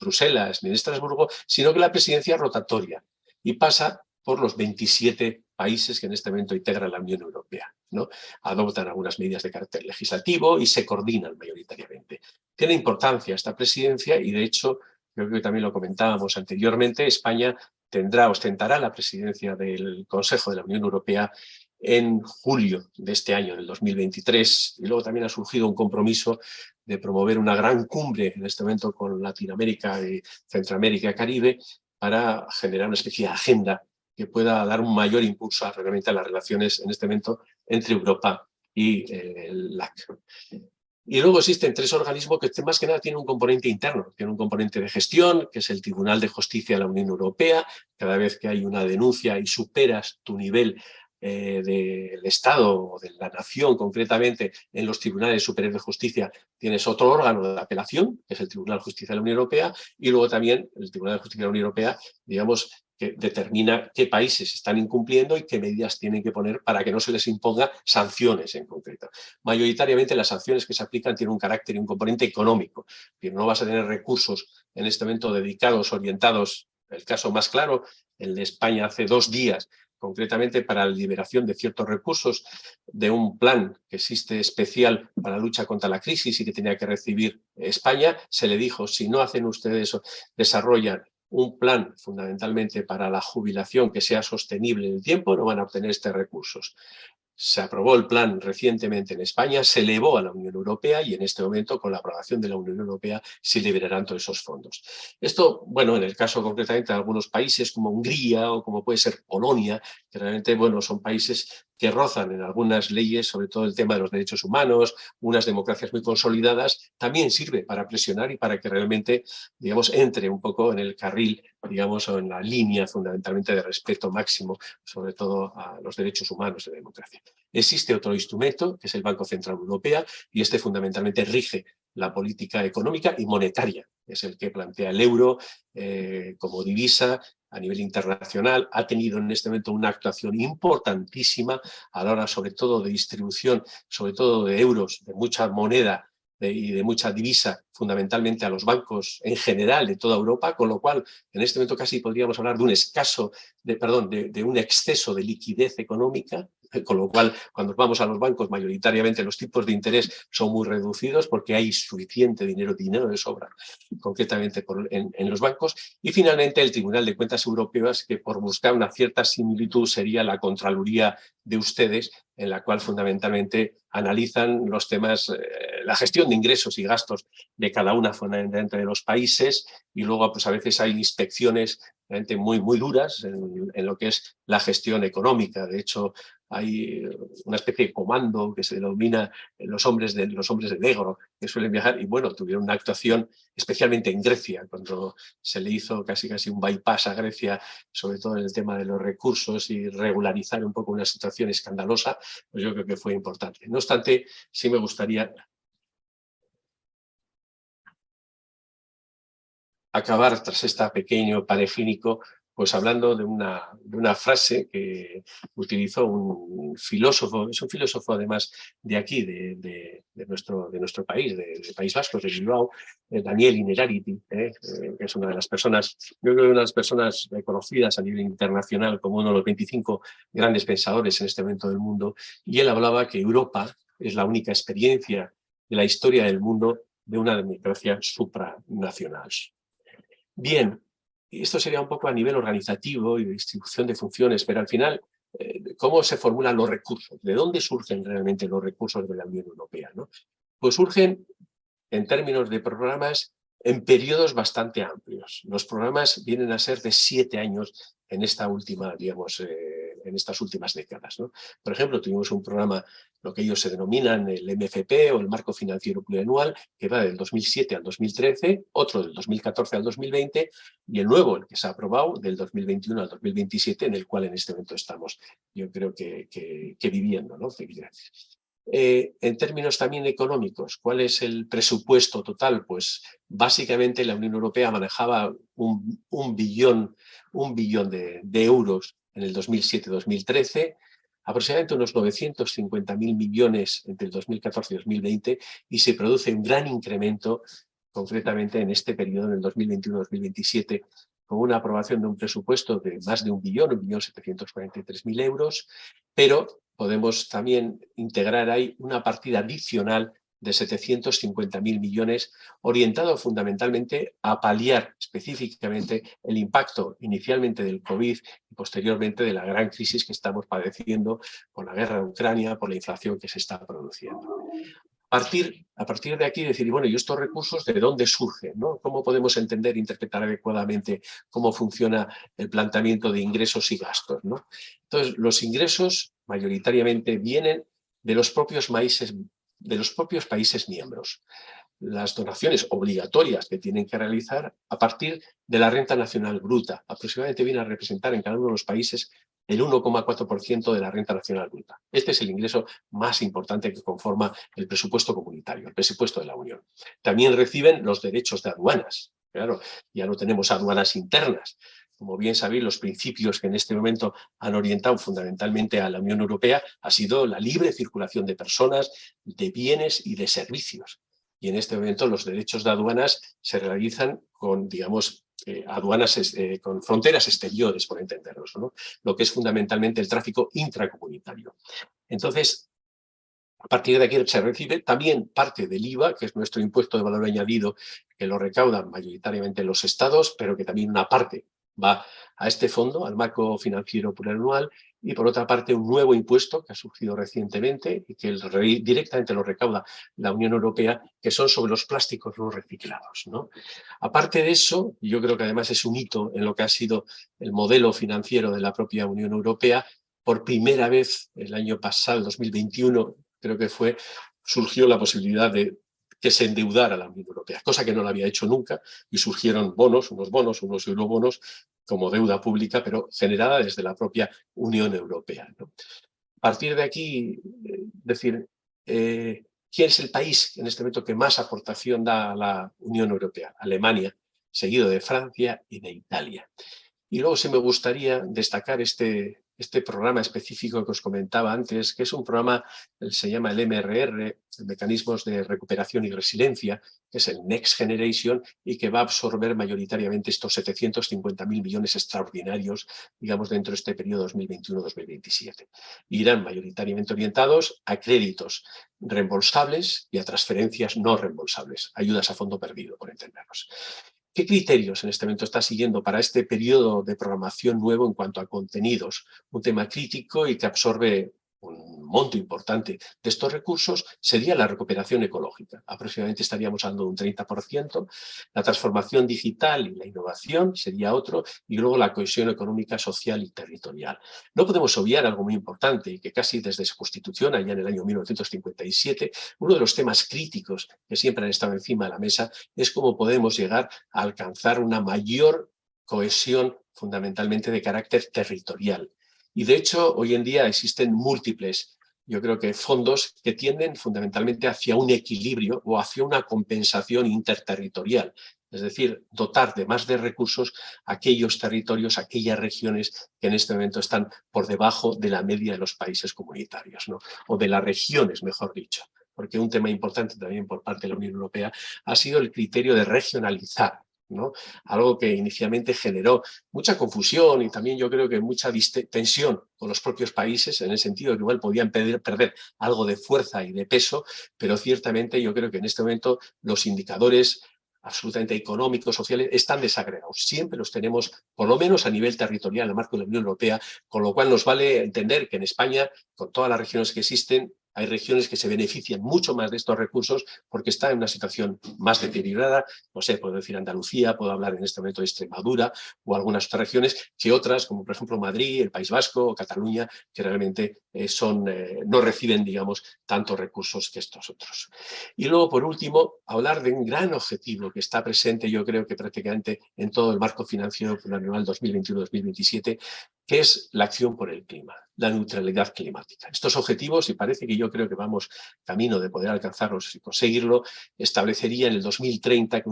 S3: Bruselas ni en Estrasburgo, sino que la presidencia es rotatoria y pasa por los 27 países que en este momento integran la Unión Europea, ¿no? Adoptan algunas medidas de carácter legislativo y se coordinan mayoritariamente. Tiene importancia esta presidencia y, de hecho, creo que también lo comentábamos anteriormente, España ostentará la presidencia del Consejo de la Unión Europea en julio de este año, del 2023, y luego también ha surgido un compromiso de promover una gran cumbre en este momento con Latinoamérica, y Centroamérica y Caribe, para generar una especie de agenda que pueda dar un mayor impulso realmente a las relaciones en este momento entre Europa y el LAC. Y luego existen 3 organismos que más que nada tienen un componente interno, tienen un componente de gestión, que es el Tribunal de Justicia de la Unión Europea. Cada vez que hay una denuncia y superas tu nivel del Estado o de la nación concretamente en los tribunales superiores de justicia, tienes otro órgano de apelación, que es el Tribunal de Justicia de la Unión Europea, y luego también el Tribunal de Justicia de la Unión Europea, digamos, que determina qué países están incumpliendo y qué medidas tienen que poner para que no se les imponga sanciones en concreto. Mayoritariamente las sanciones que se aplican tienen un carácter y un componente económico. No vas a tener recursos en este momento dedicados, orientados. El caso más claro, el de España hace 2 días, concretamente para la liberación de ciertos recursos de un plan que existe especial para la lucha contra la crisis y que tenía que recibir España, se le dijo, si no hacen ustedes eso, desarrollan un plan fundamentalmente para la jubilación que sea sostenible en el tiempo, no van a obtener estos recursos. Se aprobó el plan recientemente en España, se elevó a la Unión Europea y en este momento, con la aprobación de la Unión Europea, se liberarán todos esos fondos. Esto, bueno, en el caso concretamente de algunos países como Hungría o como puede ser Polonia, que realmente, bueno, son países que rozan en algunas leyes, sobre todo el tema de los derechos humanos, unas democracias muy consolidadas, también sirve para presionar y para que realmente, digamos, entre un poco en el carril, digamos, o en la línea fundamentalmente de respeto máximo, sobre todo a los derechos humanos y la democracia. Existe otro instrumento, que es el Banco Central Europeo, y este fundamentalmente rige la política económica y monetaria. Es el que plantea el euro como divisa a nivel internacional. Ha tenido en este momento una actuación importantísima a la hora, sobre todo, de distribución, sobre todo de euros, de mucha moneda y de mucha divisa, fundamentalmente a los bancos en general de toda Europa, con lo cual en este momento casi podríamos hablar de un de un exceso de liquidez económica, con lo cual cuando vamos a los bancos mayoritariamente los tipos de interés son muy reducidos porque hay suficiente dinero de sobra, concretamente en los bancos. Y finalmente el Tribunal de Cuentas Europeas, que por buscar una cierta similitud sería la Contraloría de ustedes, en la cual fundamentalmente analizan los temas, la gestión de ingresos y gastos de cada una fundamentalmente de los países, y luego pues a veces hay inspecciones realmente muy duras en lo que es la gestión económica. De hecho, hay una especie de comando que se denomina los hombres de negro, que suelen viajar, y bueno, tuvieron una actuación especialmente en Grecia, cuando se le hizo casi un bypass a Grecia, sobre todo en el tema de los recursos y regularizar un poco una situación escandalosa, pues yo creo que fue importante. No obstante, sí me gustaría acabar tras este pequeño panegírico, pues hablando de una frase que utilizó un filósofo, es un filósofo además de aquí, de nuestro país, del País Vasco, de Bilbao, Daniel Innerarity, que es una de las personas, yo creo que una de las personas reconocidas a nivel internacional como uno de los 25 grandes pensadores en este momento del mundo, y él hablaba que Europa es la única experiencia de la historia del mundo de una democracia supranacional. Bien, esto sería un poco a nivel organizativo y de distribución de funciones, pero al final, ¿cómo se formulan los recursos? ¿De dónde surgen realmente los recursos de la Unión Europea, ¿no? Pues surgen en términos de programas en periodos bastante amplios. Los programas vienen a ser de 7 años en esta última, digamos, en estas últimas décadas, ¿no? Por ejemplo, tuvimos un programa, lo que ellos se denominan el MFP o el Marco Financiero Plurianual, que va del 2007 al 2013, otro del 2014 al 2020 y el nuevo, el que se ha aprobado, del 2021 al 2027, en el cual en este momento estamos, yo creo que viviendo, ¿no? En términos también económicos, ¿cuál es el presupuesto total? Pues básicamente la Unión Europea manejaba un billón de euros en el 2007-2013, aproximadamente unos 950.000 millones entre el 2014 y 2020, y se produce un gran incremento concretamente en este periodo, en el 2021-2027, con una aprobación de un presupuesto de más de 1.743.000 euros, pero podemos también integrar ahí una partida adicional de 750.000 millones, orientado fundamentalmente a paliar específicamente el impacto inicialmente del COVID y posteriormente de la gran crisis que estamos padeciendo por la guerra de Ucrania, por la inflación que se está produciendo. A partir de aquí decir, bueno, ¿y estos recursos de dónde surgen, ¿no? ¿Cómo podemos entender e interpretar adecuadamente cómo funciona el planteamiento de ingresos y gastos, ¿no? Entonces, los ingresos mayoritariamente vienen de los propios países miembros. Las donaciones obligatorias que tienen que realizar a partir de la renta nacional bruta. Aproximadamente viene a representar en cada uno de los países el 1,4% de la renta nacional bruta. Este es el ingreso más importante que conforma el presupuesto comunitario, el presupuesto de la Unión. También reciben los derechos de aduanas. Claro, ya no tenemos aduanas internas. Como bien sabéis, los principios que en este momento han orientado fundamentalmente a la Unión Europea ha sido la libre circulación de personas, de bienes y de servicios. Y en este momento los derechos de aduanas se realizan con, digamos, aduanas, con fronteras exteriores, por entendernos, ¿no? Lo que es fundamentalmente el tráfico intracomunitario. Entonces, a partir de aquí se recibe también parte del IVA, que es nuestro impuesto de valor añadido, que lo recaudan mayoritariamente los estados, pero que también una parte va a este fondo, al marco financiero plurianual, y por otra parte un nuevo impuesto que ha surgido recientemente y que directamente lo recauda la Unión Europea, que son sobre los plásticos no reciclados, ¿no? Aparte de eso, yo creo que además es un hito en lo que ha sido el modelo financiero de la propia Unión Europea. Por primera vez el año pasado, el 2021, creo que fue, surgió la posibilidad de que se endeudara la Unión Europea, cosa que no la había hecho nunca, y surgieron unos eurobonos como deuda pública, pero generada desde la propia Unión Europea, ¿no? A partir de aquí, decir, ¿quién es el país en este momento que más aportación da a la Unión Europea? Alemania, seguido de Francia y de Italia. Y luego sí me gustaría destacar este programa específico que os comentaba antes, que es un programa, se llama el MRR, Mecanismos de Recuperación y Resiliencia, que es el Next Generation y que va a absorber mayoritariamente estos 750.000 millones extraordinarios, digamos, dentro de este periodo 2021-2027. Irán mayoritariamente orientados a créditos reembolsables y a transferencias no reembolsables, ayudas a fondo perdido, por entendernos. ¿Qué criterios en este momento está siguiendo para este periodo de programación nuevo en cuanto a contenidos? Un tema crítico y que absorbe un monto importante de estos recursos sería la recuperación ecológica. Aproximadamente estaríamos hablando de un 30%, la transformación digital y la innovación sería otro, y luego la cohesión económica, social y territorial. No podemos obviar algo muy importante y que casi desde su constitución, allá en el año 1957, uno de los temas críticos que siempre han estado encima de la mesa es cómo podemos llegar a alcanzar una mayor cohesión fundamentalmente de carácter territorial. Y de hecho, hoy en día existen múltiples, yo creo que fondos que tienden fundamentalmente hacia un equilibrio o hacia una compensación interterritorial. Es decir, dotar de más de recursos a aquellos territorios, aquellas regiones que en este momento están por debajo de la media de los países comunitarios, ¿no? O de las regiones, mejor dicho. Porque un tema importante también por parte de la Unión Europea ha sido el criterio de regionalizar, ¿no? Algo que inicialmente generó mucha confusión y también yo creo que mucha tensión con los propios países, en el sentido de que igual podían perder algo de fuerza y de peso, pero ciertamente yo creo que en este momento los indicadores absolutamente económicos, sociales, están desagregados. Siempre los tenemos, por lo menos a nivel territorial, en el marco de la Unión Europea, con lo cual nos vale entender que en España, con todas las regiones que existen, hay regiones que se benefician mucho más de estos recursos porque están en una situación más deteriorada. No sé, puedo decir Andalucía, puedo hablar en este momento de Extremadura o algunas otras regiones que otras, como por ejemplo Madrid, el País Vasco o Cataluña, que realmente no reciben, digamos, tantos recursos que estos otros. Y luego, por último, hablar de un gran objetivo que está presente, yo creo que prácticamente en todo el marco financiero plurianual 2021-2027, que es la acción por el clima, la neutralidad climática. Estos objetivos, y parece que yo creo que vamos camino de poder alcanzarlos y conseguirlo, establecería en el 2030 que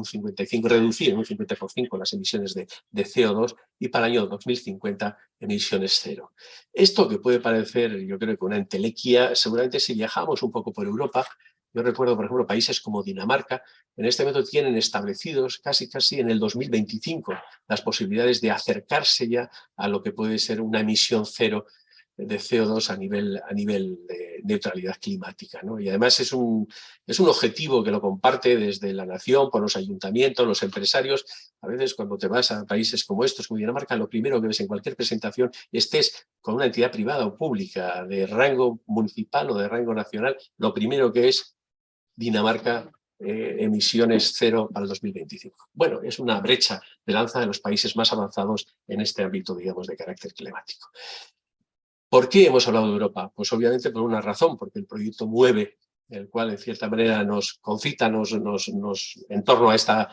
S3: reducir en un 50% las emisiones de CO2 y para el año 2050 emisiones cero. Esto que puede parecer, yo creo que una entelequia, seguramente si viajamos un poco por Europa, yo recuerdo, por ejemplo, países como Dinamarca, en este momento tienen establecidos casi en el 2025 las posibilidades de acercarse ya a lo que puede ser una emisión cero de CO2 a nivel de neutralidad climática, ¿no? Y además es un objetivo que lo comparte desde la nación, por los ayuntamientos, los empresarios. A veces cuando te vas a países como estos, como Dinamarca, lo primero que ves en cualquier presentación, estés con una entidad privada o pública de rango municipal o de rango nacional, lo primero que es Dinamarca, emisiones cero para el 2025. Bueno, es una brecha de lanza de los países más avanzados en este ámbito, digamos, de carácter climático. ¿Por qué hemos hablado de Europa? Pues obviamente por una razón, porque el proyecto MUEVE, el cual en cierta manera nos concita, en torno a esta,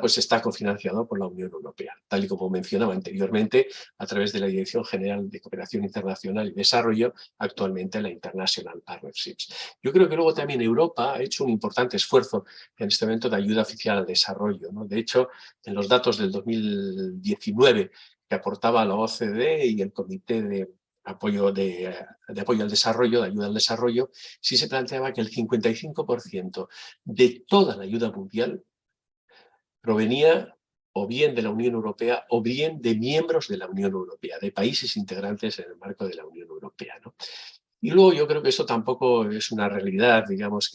S3: pues está cofinanciado por la Unión Europea, tal y como mencionaba anteriormente, a través de la Dirección General de Cooperación Internacional y Desarrollo, actualmente la International Partnerships. Yo creo que luego también Europa ha hecho un importante esfuerzo en este momento de ayuda oficial al desarrollo, ¿no? De hecho, en los datos del 2019 que aportaba la OCDE y el Comité de apoyo al desarrollo, de ayuda al desarrollo, sí se planteaba que el 55% de toda la ayuda mundial provenía o bien de la Unión Europea o bien de miembros de la Unión Europea, de países integrantes en el marco de la Unión Europea, ¿no? Y luego yo creo que esto tampoco es una realidad, digamos,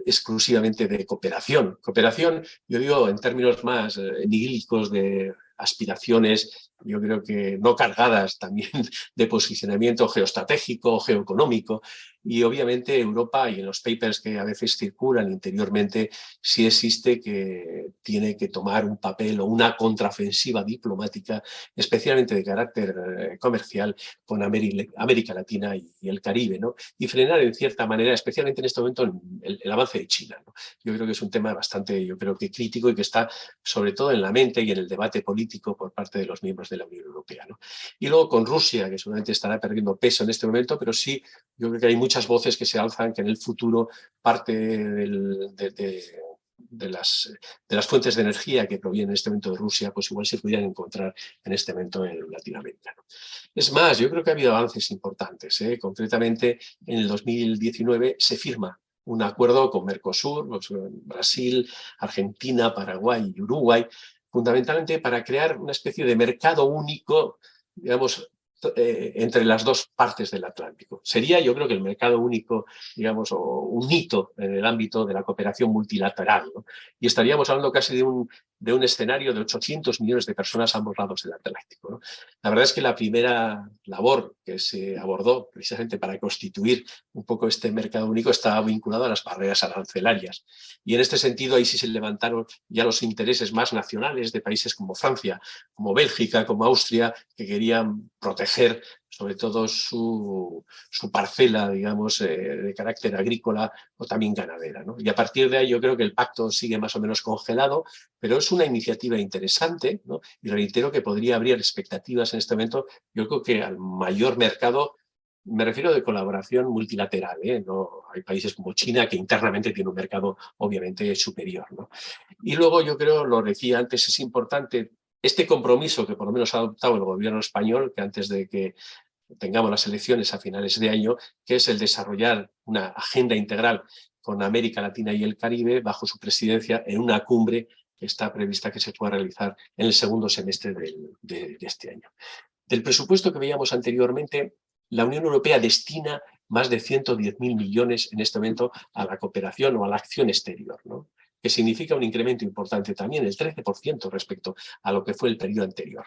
S3: exclusivamente de cooperación. Cooperación, yo digo en términos más nihílicos de aspiraciones, yo creo que no cargadas también de posicionamiento geoestratégico, geoeconómico, y obviamente Europa, y en los papers que a veces circulan interiormente, sí existe que tiene que tomar un papel o una contraofensiva diplomática, especialmente de carácter comercial, con América Latina y el Caribe, ¿no? Y frenar en cierta manera, especialmente en este momento, el avance de China, ¿no? Yo creo que es un tema bastante, yo creo que crítico y que está sobre todo en la mente y en el debate político por parte de los miembros de la Unión Europea, ¿no? Y luego con Rusia, que seguramente estará perdiendo peso en este momento, pero sí, yo creo que hay muchas voces que se alzan que en el futuro parte de las fuentes de energía que provienen en este momento de Rusia, pues igual se pudieran encontrar en este momento en Latinoamérica, ¿no? Es más, yo creo que ha habido avances importantes, ¿eh? Concretamente, en el 2019 se firma un acuerdo con Mercosur, pues, Brasil, Argentina, Paraguay y Uruguay, fundamentalmente para crear una especie de mercado único, digamos, entre las dos partes del Atlántico. Sería, yo creo que el mercado único, digamos, o un hito en el ámbito de la cooperación multilateral, ¿no? Y estaríamos hablando casi de un escenario de 800 millones de personas a ambos lados del Atlántico, ¿no? La verdad es que la primera labor que se abordó precisamente para constituir un poco este mercado único estaba vinculado a las barreras arancelarias. Y en este sentido ahí sí se levantaron ya los intereses más nacionales de países como Francia, como Bélgica, como Austria, que querían proteger sobre todo su parcela, digamos, de carácter agrícola o también ganadera, ¿no? Y a partir de ahí yo creo que el pacto sigue más o menos congelado, pero es una iniciativa interesante, ¿no? Y reitero que podría abrir expectativas en este momento, yo creo que al mayor mercado. Me refiero de colaboración multilateral, ¿eh? No, hay países como China que internamente tiene un mercado obviamente superior, ¿no? Y luego yo creo, lo decía antes, es importante este compromiso que por lo menos ha adoptado el gobierno español, que antes de que tengamos las elecciones a finales de año, que es el desarrollar una agenda integral con América Latina y el Caribe bajo su presidencia en una cumbre que está prevista que se pueda realizar en el segundo semestre de este año. Del presupuesto que veíamos anteriormente, la Unión Europea destina más de 110.000 millones en este momento a la cooperación o a la acción exterior, ¿no? Que significa un incremento importante también, el 13% respecto a lo que fue el periodo anterior.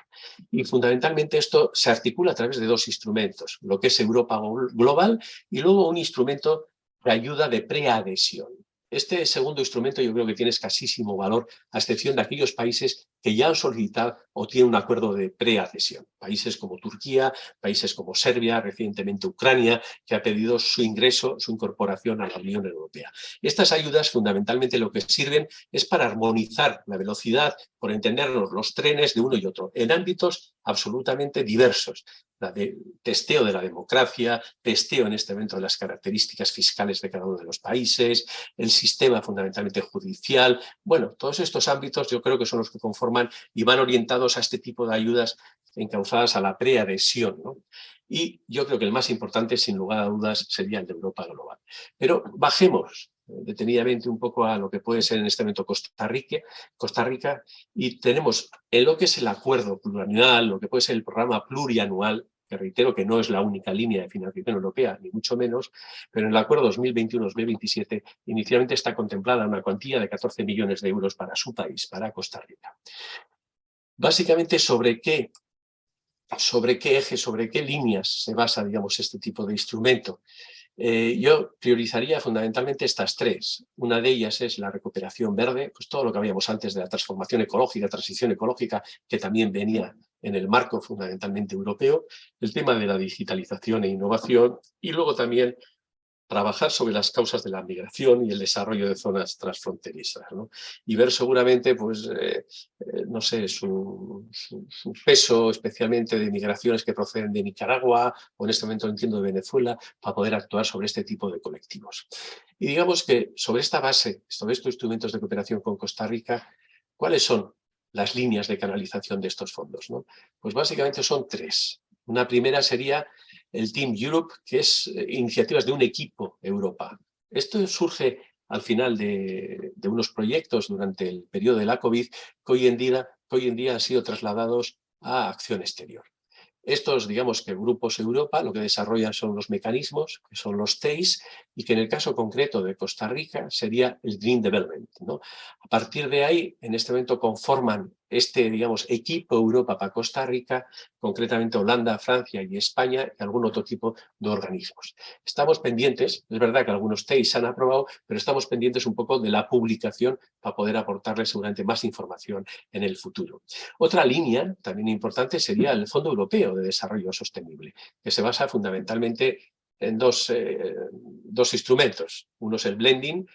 S3: Y fundamentalmente esto se articula a través de dos instrumentos, lo que es Europa Global y luego un instrumento de ayuda de preadhesión. Este segundo instrumento yo creo que tiene escasísimo valor, a excepción de aquellos países que ya han solicitado o tienen un acuerdo de preadhesión. Países como Turquía, países como Serbia, recientemente Ucrania, que ha pedido su ingreso, su incorporación a la Unión Europea. Estas ayudas fundamentalmente lo que sirven es para armonizar la velocidad, por entendernos, los trenes de uno y otro, en ámbitos absolutamente diversos. Testeo de la democracia, testeo en este momento de las características fiscales de cada uno de los países, el sistema fundamentalmente judicial. Bueno, todos estos ámbitos yo creo que son los que conforman y van orientados a este tipo de ayudas encauzadas a la preadhesión, ¿no? Y yo creo que el más importante, sin lugar a dudas, sería el de Europa Global. Pero bajemos detenidamente un poco a lo que puede ser en este momento Costa Rica, y tenemos en lo que es el acuerdo plurianual, lo que puede ser el programa plurianual, que reitero que no es la única línea de financiación europea, ni mucho menos, pero en el acuerdo 2021-2027 inicialmente está contemplada una cuantía de 14 millones de euros para su país, para Costa Rica. Básicamente, ¿sobre qué eje, sobre qué líneas se basa, digamos, este tipo de instrumento? Yo priorizaría fundamentalmente estas tres. Una de ellas es la recuperación verde, pues todo lo que habíamos antes de la transformación ecológica, transición ecológica, que también venía en el marco fundamentalmente europeo, el tema de la digitalización e innovación, y luego también trabajar sobre las causas de la migración y el desarrollo de zonas transfronterizas, ¿no? Y ver seguramente, pues, no sé, su peso especialmente de migraciones que proceden de Nicaragua o en este momento entiendo de Venezuela, para poder actuar sobre este tipo de colectivos. Y digamos que sobre esta base, sobre estos instrumentos de cooperación con Costa Rica, ¿cuáles son las líneas de canalización de estos fondos, ¿no? Pues básicamente son tres. Una primera sería el Team Europe, que es iniciativas de un equipo Europa. Esto surge al final de unos proyectos durante el periodo de la COVID que hoy en día han sido trasladados a acción exterior. Estos, digamos que Grupos Europa, lo que desarrollan son los mecanismos, que son los TEIs, y que en el caso concreto de Costa Rica sería el Green Development, ¿no? A partir de ahí, en este momento conforman este, digamos, equipo Europa para Costa Rica, concretamente Holanda, Francia y España, y algún otro tipo de organismos. Estamos pendientes, es verdad que algunos TEIs se han aprobado, pero estamos pendientes un poco de la publicación para poder aportarles seguramente más información en el futuro. Otra línea también importante sería el Fondo Europeo de Desarrollo Sostenible, que se basa fundamentalmente en dos instrumentos. Uno es el blending,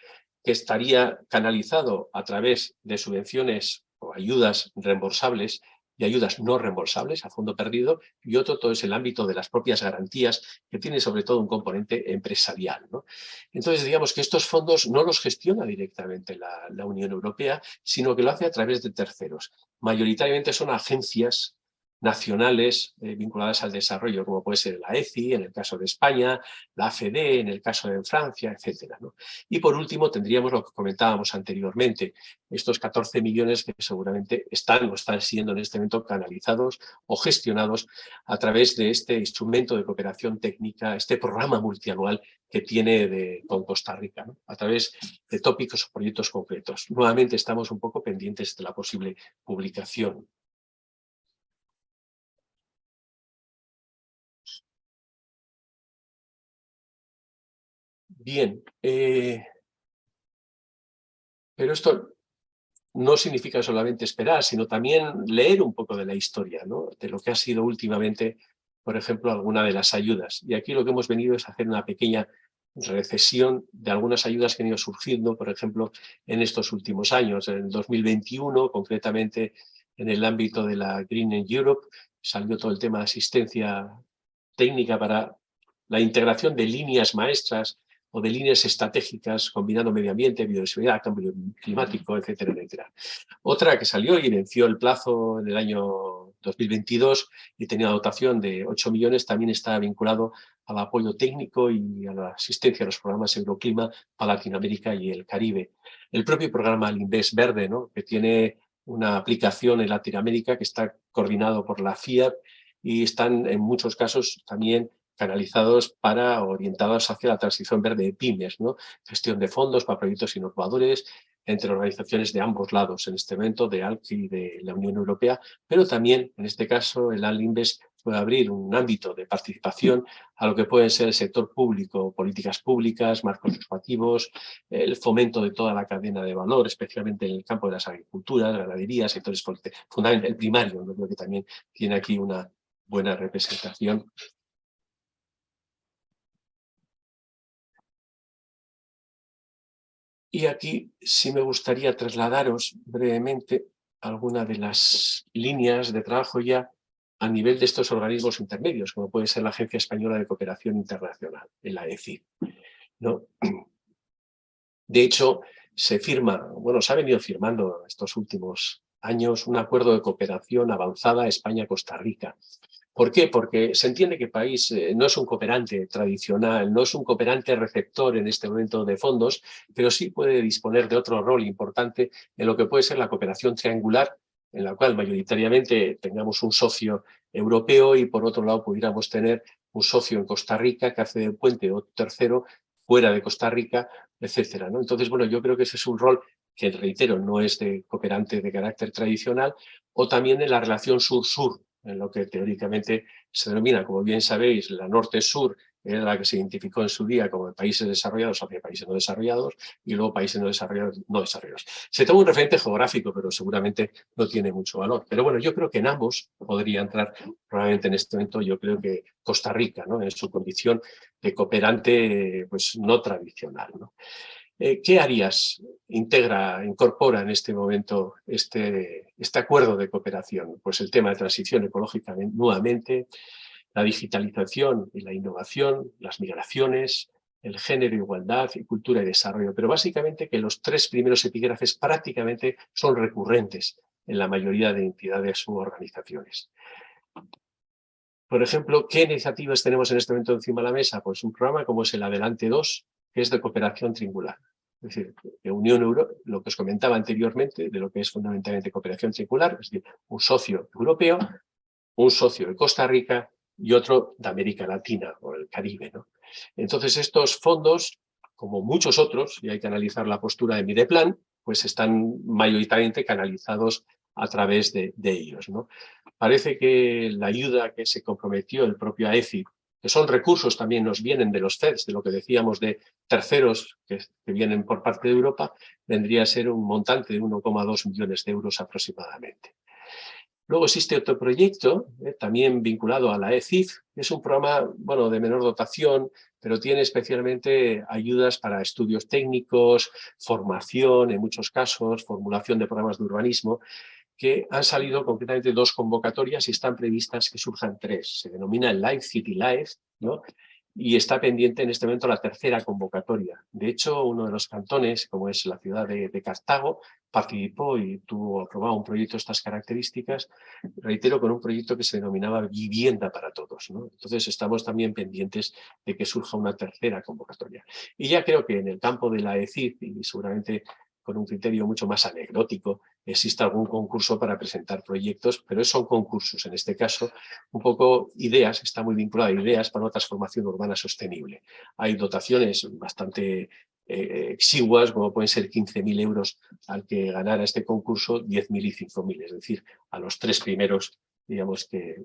S3: que estaría canalizado a través de subvenciones o ayudas reembolsables y ayudas no reembolsables a fondo perdido, y otro todo es el ámbito de las propias garantías, que tiene sobre todo un componente empresarial, ¿no? Entonces, digamos que estos fondos no los gestiona directamente la Unión Europea, sino que lo hace a través de terceros. Mayoritariamente son agencias nacionales vinculadas al desarrollo, como puede ser la ECI, en el caso de España, la AFD, en el caso de Francia, etcétera, ¿no? Y por último tendríamos lo que comentábamos anteriormente, estos 14 millones que seguramente están o están siendo en este momento canalizados o gestionados a través de este instrumento de cooperación técnica, este programa multianual que tiene con Costa Rica, ¿no? A través de tópicos o proyectos concretos. Nuevamente estamos un poco pendientes de la posible publicación. Bien, pero esto no significa solamente esperar, sino también leer un poco de la historia, ¿no? De lo que ha sido últimamente, por ejemplo, alguna de las ayudas. Y aquí lo que hemos venido es hacer una pequeña recesión de algunas ayudas que han ido surgiendo, por ejemplo, en estos últimos años. En el 2021, concretamente en el ámbito de la Green Europe, salió todo el tema de asistencia técnica para la integración de líneas maestras o de líneas estratégicas combinando medio ambiente, biodiversidad, cambio climático, etcétera, etcétera. Otra que salió y venció el plazo en el año 2022 y tenía una dotación de 8 millones, también está vinculado al apoyo técnico y a la asistencia a los programas Euroclima para Latinoamérica y el Caribe. El propio programa Invest Verde, ¿no? Que tiene una aplicación en Latinoamérica que está coordinado por la FIAP y están en muchos casos también canalizados para orientados hacia la transición verde de pymes, ¿no? Gestión de fondos para proyectos innovadores entre organizaciones de ambos lados, en este evento de ALC y de la Unión Europea, pero también, en este caso, el ALINVEST puede abrir un ámbito de participación a lo que puede ser el sector público, políticas públicas, marcos legislativos, el fomento de toda la cadena de valor, especialmente en el campo de las agriculturas, ganaderías, sectores fundamentalmente el primario, ¿no? Creo que también tiene aquí una buena representación. Y aquí sí me gustaría trasladaros brevemente algunas de las líneas de trabajo ya a nivel de estos organismos intermedios, como puede ser la Agencia Española de Cooperación Internacional, la ECI, ¿no? De hecho, se ha venido firmando estos últimos años un acuerdo de cooperación avanzada España-Costa Rica. ¿Por qué? Porque se entiende que el país no es un cooperante tradicional, no es un cooperante receptor en este momento de fondos, pero sí puede disponer de otro rol importante en lo que puede ser la cooperación triangular, en la cual mayoritariamente tengamos un socio europeo y por otro lado pudiéramos tener un socio en Costa Rica que hace de puente o tercero fuera de Costa Rica, etcétera, ¿no? Entonces, bueno, yo creo que ese es un rol que, reitero, no es de cooperante de carácter tradicional, o también en la relación sur-sur, en lo que teóricamente se denomina, como bien sabéis, la norte-sur, era la que se identificó en su día como países desarrollados hacia países no desarrollados, y luego países no desarrollados. Se toma un referente geográfico, pero seguramente no tiene mucho valor. Pero bueno, yo creo que en ambos podría entrar, probablemente en este momento, yo creo que Costa Rica, ¿no? En su condición de cooperante pues, no tradicional, ¿no? ¿Qué áreas incorpora en este momento este acuerdo de cooperación? Pues el tema de transición ecológica nuevamente, la digitalización y la innovación, las migraciones, el género, igualdad y cultura y desarrollo. Pero básicamente que los tres primeros epígrafes prácticamente son recurrentes en la mayoría de entidades u organizaciones. Por ejemplo, ¿qué iniciativas tenemos en este momento encima de la mesa? Pues un programa como es el Adelante 2, que es de cooperación triangular. Es decir, Unión Europea, lo que os comentaba anteriormente, de lo que es fundamentalmente cooperación circular, es decir, un socio europeo, un socio de Costa Rica y otro de América Latina o el Caribe, ¿no? Entonces, estos fondos, como muchos otros, y hay que analizar la postura de Mideplan, pues están mayoritariamente canalizados a través de ellos, ¿no? Parece que la ayuda que se comprometió el propio AECI, que son recursos también nos vienen de los FEDs, de lo que decíamos de terceros que vienen por parte de Europa, vendría a ser un montante de 1,2 millones de euros aproximadamente. Luego existe otro proyecto, también vinculado a la ECIF, que es un programa, bueno, de menor dotación, pero tiene especialmente ayudas para estudios técnicos, formación, en muchos casos, formulación de programas de urbanismo, que han salido concretamente 2 convocatorias y están previstas que surjan 3. Se denomina el Live City Live, ¿no? Y está pendiente en este momento la 3ª convocatoria. De hecho, uno de los cantones, como es la ciudad de Cartago, participó y tuvo aprobado un proyecto de estas características, reitero, con un proyecto que se denominaba Vivienda para Todos, ¿no? Entonces, estamos también pendientes de que surja una 3ª convocatoria. Y ya creo que en el campo de la ECIF, y seguramente con un criterio mucho más anecdótico, existe algún concurso para presentar proyectos, pero son concursos, en este caso, un poco ideas, está muy vinculado a ideas para una transformación urbana sostenible. Hay dotaciones bastante exiguas, como pueden ser 15.000 euros al que ganara este concurso, 10.000 y 5.000, es decir, a los 3 primeros, digamos, que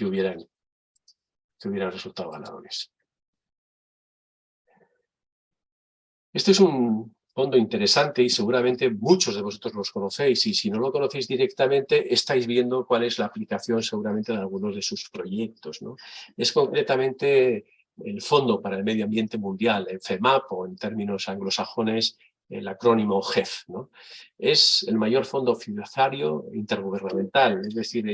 S3: hubieran resultado ganadores. Este es un fondo interesante y seguramente muchos de vosotros los conocéis, y si no lo conocéis directamente estáis viendo cuál es la aplicación seguramente de algunos de sus proyectos, ¿no? Es concretamente el Fondo para el Medio Ambiente Mundial, el FEMAP, o en términos anglosajones el acrónimo GEF, ¿no? Es el mayor fondo fiduciario intergubernamental, es decir,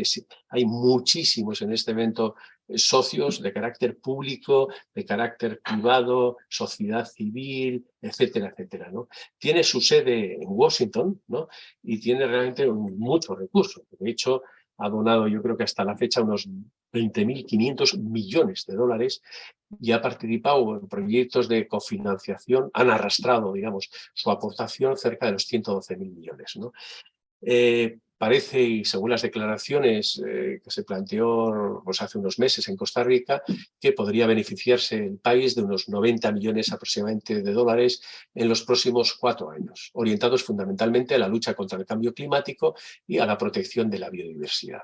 S3: hay muchísimos en este evento socios de carácter público, de carácter privado, sociedad civil, etcétera, etcétera, ¿no? Tiene su sede en Washington, ¿no? Y tiene realmente muchos recursos. De hecho, ha donado, yo creo que hasta la fecha, unos 20.500 millones de dólares y ha participado en proyectos de cofinanciación, han arrastrado, digamos, su aportación cerca de los 112.000 millones, ¿no? Parece, y según las declaraciones que se planteó pues, hace unos meses en Costa Rica, que podría beneficiarse el país de unos 90 millones aproximadamente de dólares en los próximos 4 años, orientados fundamentalmente a la lucha contra el cambio climático y a la protección de la biodiversidad.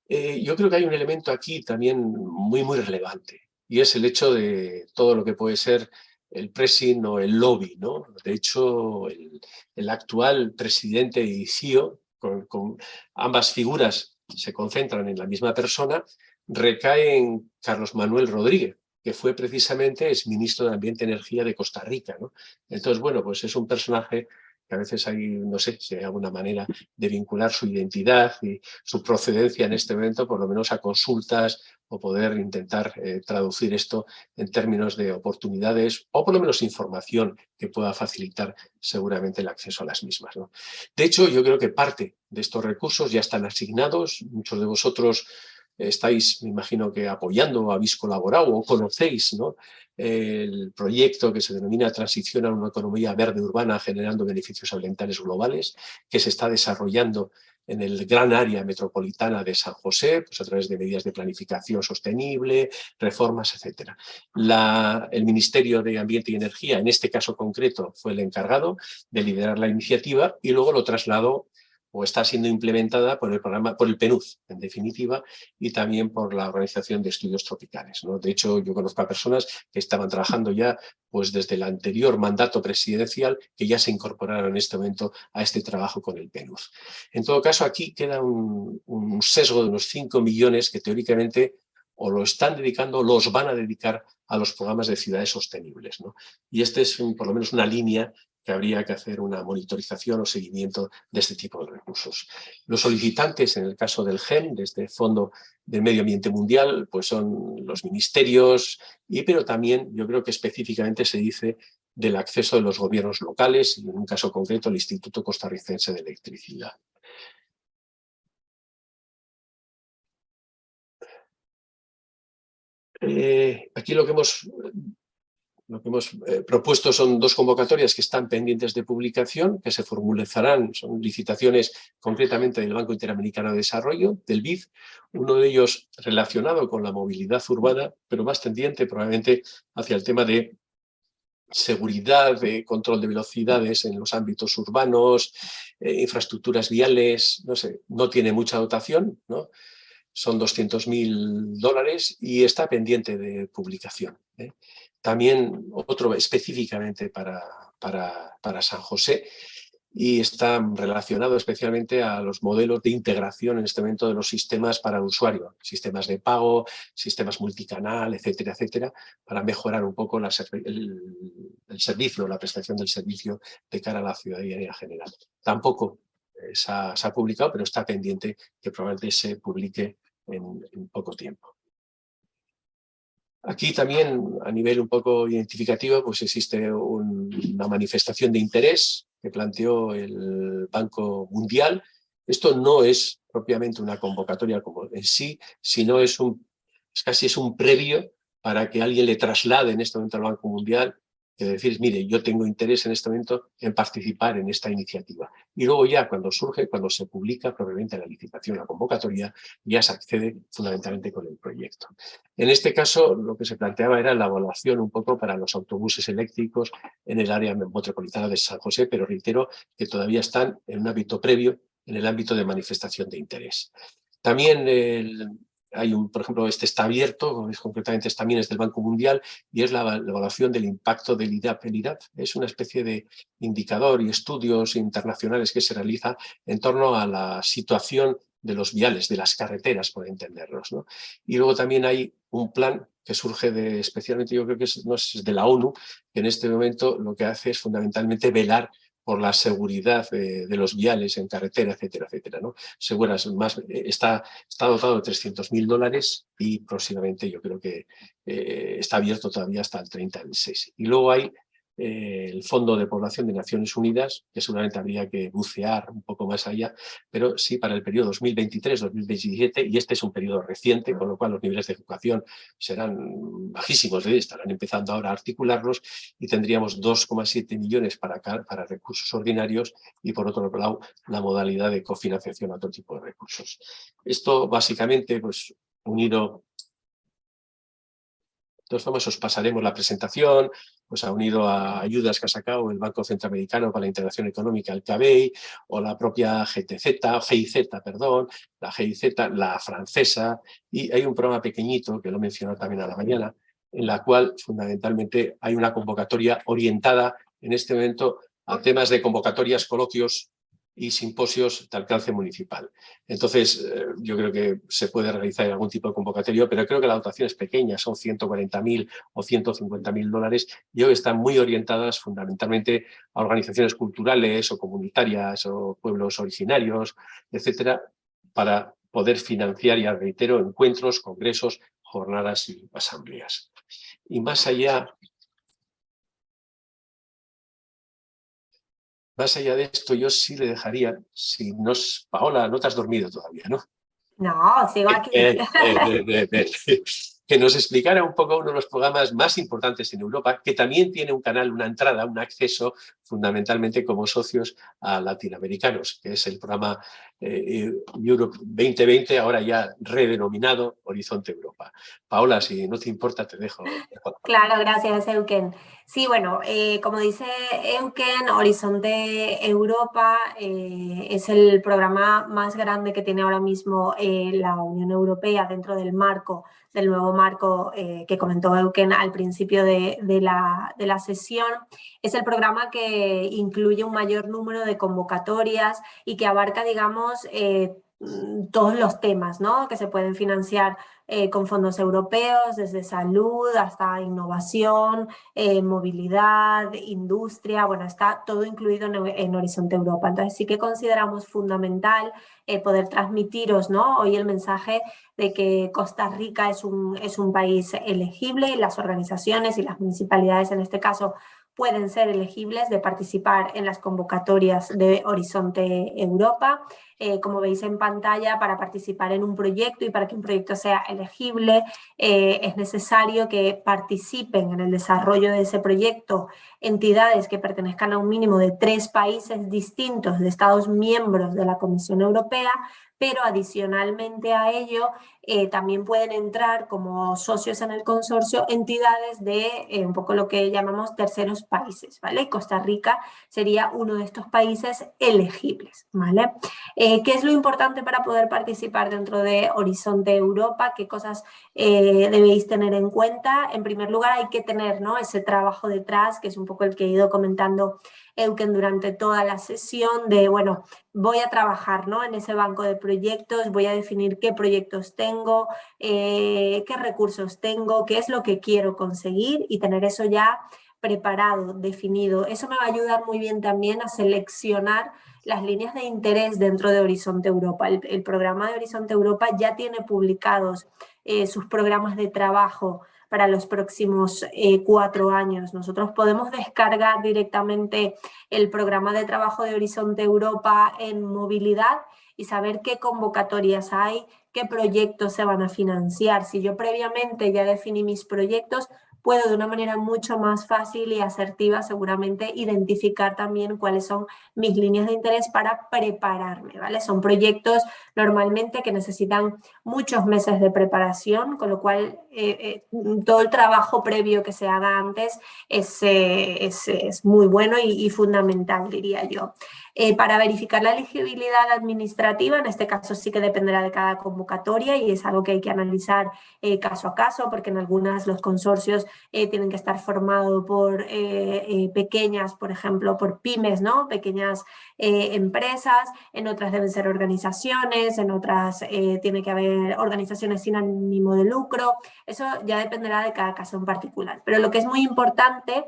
S3: Yo creo que hay un elemento aquí también muy, muy relevante, y es el hecho de todo lo que puede ser el pressing o el lobby, ¿no? De hecho, el actual presidente y CEO, con ambas figuras se concentran en la misma persona, recae en Carlos Manuel Rodríguez, que fue precisamente exministro de Ambiente y Energía de Costa Rica, ¿no? Entonces, bueno, pues es un personaje que a veces hay, no sé si hay alguna manera de vincular su identidad y su procedencia en este momento, por lo menos a consultas, o poder intentar traducir esto en términos de oportunidades o por lo menos información que pueda facilitar seguramente el acceso a las mismas, ¿no? De hecho, yo creo que parte de estos recursos ya están asignados. Muchos de vosotros estáis, me imagino que apoyando o habéis colaborado o conocéis, ¿no?, el proyecto que se denomina Transición a una economía verde urbana generando beneficios ambientales globales, que se está desarrollando en el gran área metropolitana de San José, pues a través de medidas de planificación sostenible, reformas, etc. El Ministerio de Ambiente y Energía, en este caso concreto, fue el encargado de liderar la iniciativa y luego lo trasladó o está siendo implementada por el programa, por el PNUD, en definitiva, y también por la Organización de Estudios Tropicales, ¿no? De hecho, yo conozco a personas que estaban trabajando ya pues desde el anterior mandato presidencial, que ya se incorporaron en este momento a este trabajo con el PNUD. En todo caso, aquí queda un sesgo de unos 5 millones que teóricamente o lo están dedicando o los van a dedicar a los programas de ciudades sostenibles, ¿no? Y este es por lo menos una línea que habría que hacer una monitorización o seguimiento de este tipo de recursos. Los solicitantes, en el caso del GEM, de este Fondo del Medio Ambiente Mundial, pues son los ministerios, pero también yo creo que específicamente se dice del acceso de los gobiernos locales, y en un caso concreto el Instituto Costarricense de Electricidad. Aquí lo que hemos lo que hemos propuesto son 2 convocatorias que están pendientes de publicación, que se formalizarán, son licitaciones concretamente del Banco Interamericano de Desarrollo, del BID, uno de ellos relacionado con la movilidad urbana, pero más tendiente probablemente hacia el tema de seguridad, de control de velocidades en los ámbitos urbanos, infraestructuras viales, no sé, no tiene mucha dotación, ¿no? Son $200.000 y está pendiente de publicación, ¿eh? También otro específicamente para San José, y está relacionado especialmente a los modelos de integración en este momento de los sistemas para el usuario, sistemas de pago, sistemas multicanal, etcétera, etcétera, para mejorar un poco el servicio, la prestación del servicio de cara a la ciudadanía general. Tampoco se ha publicado, pero está pendiente que probablemente se publique en poco tiempo. Aquí también, a nivel un poco identificativo, pues existe una manifestación de interés que planteó el Banco Mundial. Esto no es propiamente una convocatoria como en sí, sino casi un previo para que alguien le traslade en este momento al Banco Mundial, que decir, mire, yo tengo interés en este momento en participar en esta iniciativa. Y luego ya cuando surge, cuando se publica probablemente la licitación, la convocatoria, ya se accede fundamentalmente con el proyecto. En este caso, lo que se planteaba era la evaluación un poco para los autobuses eléctricos en el área metropolitana de San José, pero reitero que todavía están en un ámbito previo, en el ámbito de manifestación de interés. También hay por ejemplo, este está abierto, concretamente también es del Banco Mundial, y es la evaluación del impacto del IDAP. El IDAP es una especie de indicador y estudios internacionales que se realiza en torno a la situación de los viales, de las carreteras, por entenderlos, ¿no? Y luego también hay un plan que surge especialmente, yo creo que es de la ONU, que en este momento lo que hace es fundamentalmente velar por la seguridad de los viales en carretera, etcétera, etcétera, ¿no? Está dotado de $300.000 y próximamente yo creo que está abierto todavía hasta el 30 del 6. Y luego hay el Fondo de Población de Naciones Unidas, que seguramente habría que bucear un poco más allá, pero sí para el periodo 2023-2027, y este es un periodo reciente, con lo cual los niveles de educación serán bajísimos, estarán empezando ahora a articularlos, y tendríamos 2,7 millones para recursos ordinarios y, por otro lado, la modalidad de cofinanciación a otro tipo de recursos. Esto básicamente, pues, unido. De todas formas, os pasaremos la presentación, pues ha unido a ayudas que ha sacado el Banco Centroamericano para la Integración Económica, el CABEI, o la propia GIZ, la GIZ, la francesa, y hay un programa pequeñito, que lo he mencionado también a la mañana, en la cual fundamentalmente hay una convocatoria orientada en este momento a temas de convocatorias, coloquios y simposios de alcance municipal. Entonces, yo creo que se puede realizar algún tipo de convocatorio, pero creo que la dotación es pequeña, son $140.000 o $150.000, y hoy están muy orientadas fundamentalmente a organizaciones culturales o comunitarias o pueblos originarios, etcétera, para poder financiar, ya reitero, encuentros, congresos, jornadas y asambleas. Y más allá de esto, yo sí le dejaría, Paola, no te has dormido todavía, ¿no?
S4: No, sigo aquí.
S3: Que nos explicara un poco uno de los programas más importantes en Europa, que también tiene un canal, una entrada, un acceso, fundamentalmente como socios a latinoamericanos, que es el programa Europe 2020, ahora ya redenominado Horizonte Europa. Paola, si no te importa, te dejo.
S4: Claro, gracias, Euken. Sí, bueno, como dice Euken, Horizonte Europa es el programa más grande que tiene ahora mismo la Unión Europea dentro del nuevo marco que comentó Euken al principio de la sesión. Es el programa que incluye un mayor número de convocatorias y que abarca, digamos, todos los temas, ¿no?, que se pueden financiar con fondos europeos, desde salud hasta innovación, movilidad, industria, bueno, está todo incluido en Horizonte Europa. Entonces sí que consideramos fundamental poder transmitiros, ¿no?, hoy el mensaje de que Costa Rica es un país elegible, y las organizaciones y las municipalidades en este caso pueden ser elegibles de participar en las convocatorias de Horizonte Europa. Como veis en pantalla, para participar en un proyecto y para que un proyecto sea elegible, es necesario que participen en el desarrollo de ese proyecto entidades que pertenezcan a un mínimo de 3 países distintos de Estados miembros de la Comisión Europea, pero adicionalmente a ello también pueden entrar como socios en el consorcio entidades de un poco lo que llamamos terceros países, ¿vale? Y Costa Rica sería uno de estos países elegibles, ¿vale? ¿Qué es lo importante para poder participar dentro de Horizonte Europa? ¿Qué cosas debéis tener en cuenta? En primer lugar, hay que tener, ¿no?, ese trabajo detrás, que es un poco el que he ido comentando Euken durante toda la sesión, de, bueno, voy a trabajar, ¿no?, en ese banco de proyectos, voy a definir qué proyectos tengo, qué recursos tengo, qué es lo que quiero conseguir y tener eso ya preparado, definido. Eso me va a ayudar muy bien también a seleccionar las líneas de interés dentro de Horizonte Europa. El programa de Horizonte Europa ya tiene publicados sus programas de trabajo para los próximos 4 años. Nosotros podemos descargar directamente el programa de trabajo de Horizonte Europa en movilidad y saber qué convocatorias hay, qué proyectos se van a financiar. Si yo previamente ya definí mis proyectos, puedo de una manera mucho más fácil y asertiva seguramente identificar también cuáles son mis líneas de interés para prepararme, ¿vale? Son proyectos normalmente que necesitan muchos meses de preparación, con lo cual todo el trabajo previo que se haga antes es muy bueno y fundamental, diría yo. Para verificar la elegibilidad administrativa, en este caso sí que dependerá de cada convocatoria y es algo que hay que analizar caso a caso, porque en algunas los consorcios tienen que estar formados por pequeñas, por ejemplo, por pymes, ¿no?, pequeñas empresas, en otras deben ser organizaciones, en otras tiene que haber organizaciones sin ánimo de lucro. Eso ya dependerá de cada caso en particular. Pero lo que es muy importante,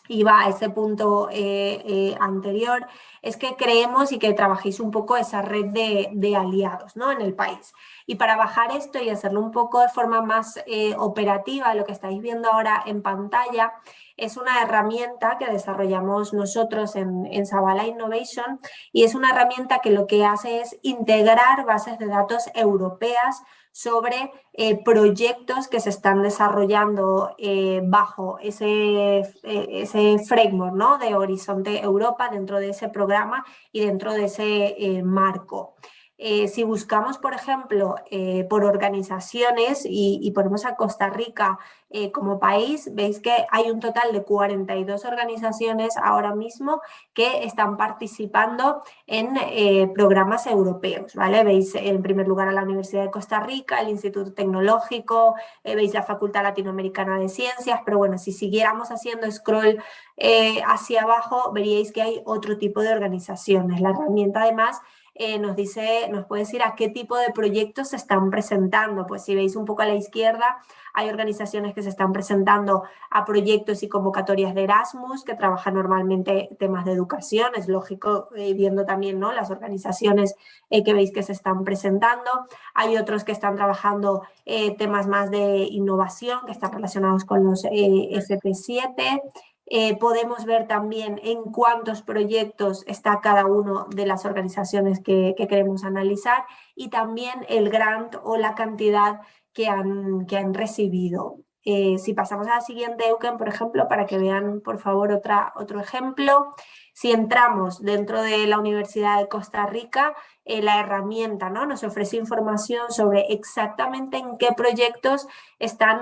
S4: y va a ese punto anterior, es que creemos y que trabajéis un poco esa red de aliados, ¿no?, en el país. Y para bajar esto y hacerlo un poco de forma más operativa, lo que estáis viendo ahora en pantalla es una herramienta que desarrollamos nosotros en Zabala Innovation, y es una herramienta que lo que hace es integrar bases de datos europeas sobre proyectos que se están desarrollando bajo ese framework, ¿no?, de Horizonte Europa, dentro de ese programa y dentro de ese marco. Si buscamos, por ejemplo, por organizaciones y ponemos a Costa Rica como país, veis que hay un total de 42 organizaciones ahora mismo que están participando en programas europeos, ¿vale? Veis en primer lugar a la Universidad de Costa Rica, el Instituto Tecnológico, veis la Facultad Latinoamericana de Ciencias, pero bueno, si siguiéramos haciendo scroll hacia abajo, veríais que hay otro tipo de organizaciones. La herramienta además nos puede decir a qué tipo de proyectos se están presentando. Pues si veis un poco a la izquierda, hay organizaciones que se están presentando a proyectos y convocatorias de Erasmus, que trabajan normalmente temas de educación. Es lógico, viendo también, ¿no?, las organizaciones que veis que se están presentando. Hay otros que están trabajando temas más de innovación, que están relacionados con los FP7. Podemos ver también en cuántos proyectos está cada una de las organizaciones que queremos analizar y también el grant o la cantidad que han recibido. Si pasamos a la siguiente, Euken, por ejemplo, para que vean, por favor, otro ejemplo. Si entramos dentro de la Universidad de Costa Rica, la herramienta, ¿no?, nos ofrece información sobre exactamente en qué proyectos están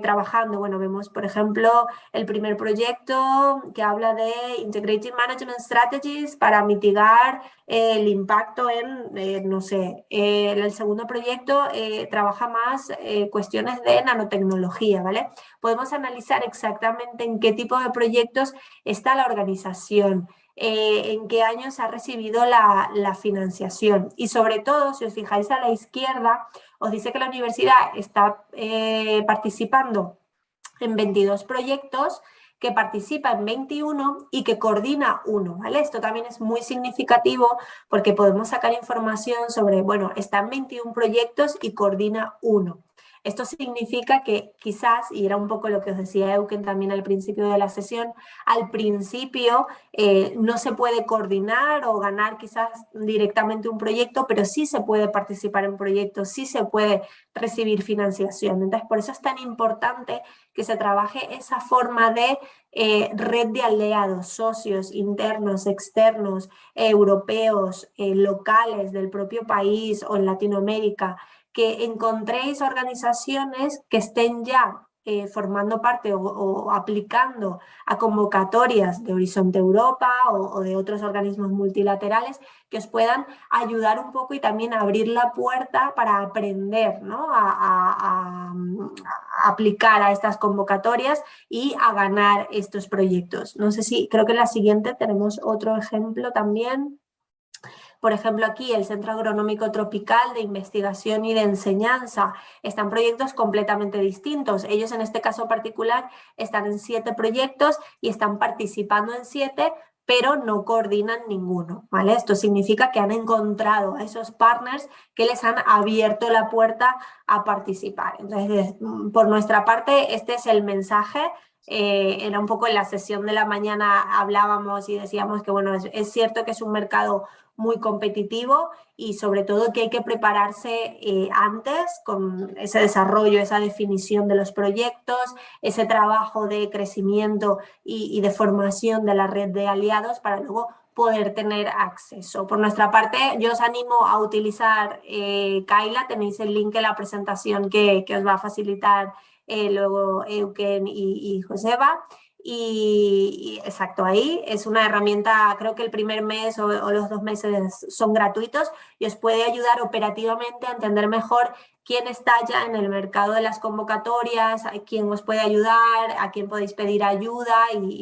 S4: trabajando. Bueno, vemos, por ejemplo, el primer proyecto que habla de Integrated Management Strategies para mitigar el impacto en, no sé, el segundo proyecto trabaja más cuestiones de nanotecnología, ¿vale? Podemos analizar exactamente en qué tipo de proyectos está la organización, en qué años ha recibido la financiación y sobre todo, si os fijáis a la izquierda, os dice que la universidad está participando en 22 proyectos, que participa en 21 y que coordina 1, ¿vale? Esto también es muy significativo porque podemos sacar información sobre, bueno, están 21 proyectos y coordina 1. Esto significa que quizás, y era un poco lo que os decía Euken también al principio de la sesión, al principio no se puede coordinar o ganar quizás directamente un proyecto, pero sí se puede participar en proyectos, sí se puede recibir financiación. Entonces, por eso es tan importante que se trabaje esa forma de red de aliados, socios internos, externos, europeos, locales del propio país o en Latinoamérica, que encontréis organizaciones que estén ya formando parte o aplicando a convocatorias de Horizonte Europa o de otros organismos multilaterales que os puedan ayudar un poco y también abrir la puerta para aprender, ¿no? a aplicar a estas convocatorias y a ganar estos proyectos. No sé si, creo que en la siguiente tenemos otro ejemplo también. Por ejemplo, aquí el Centro Agronómico Tropical de Investigación y de Enseñanza están proyectos completamente distintos. Ellos en este caso particular están en 7 proyectos y están participando en 7, pero no coordinan ninguno, ¿vale? Esto significa que han encontrado a esos partners que les han abierto la puerta a participar. Entonces, por nuestra parte, este es el mensaje. Era un poco en la sesión de la mañana hablábamos y decíamos que, bueno, es cierto que es un mercado muy competitivo y sobre todo que hay que prepararse antes con ese desarrollo, esa definición de los proyectos, ese trabajo de crecimiento y de formación de la red de aliados para luego poder tener acceso. Por nuestra parte, yo os animo a utilizar Kaila, tenéis el link en la presentación que os va a facilitar luego Euken y Joseba. Y exacto, ahí es una herramienta, creo que el primer mes o los 2 meses son gratuitos y os puede ayudar operativamente a entender mejor quién está ya en el mercado de las convocatorias, a quién os puede ayudar, a quién podéis pedir ayuda y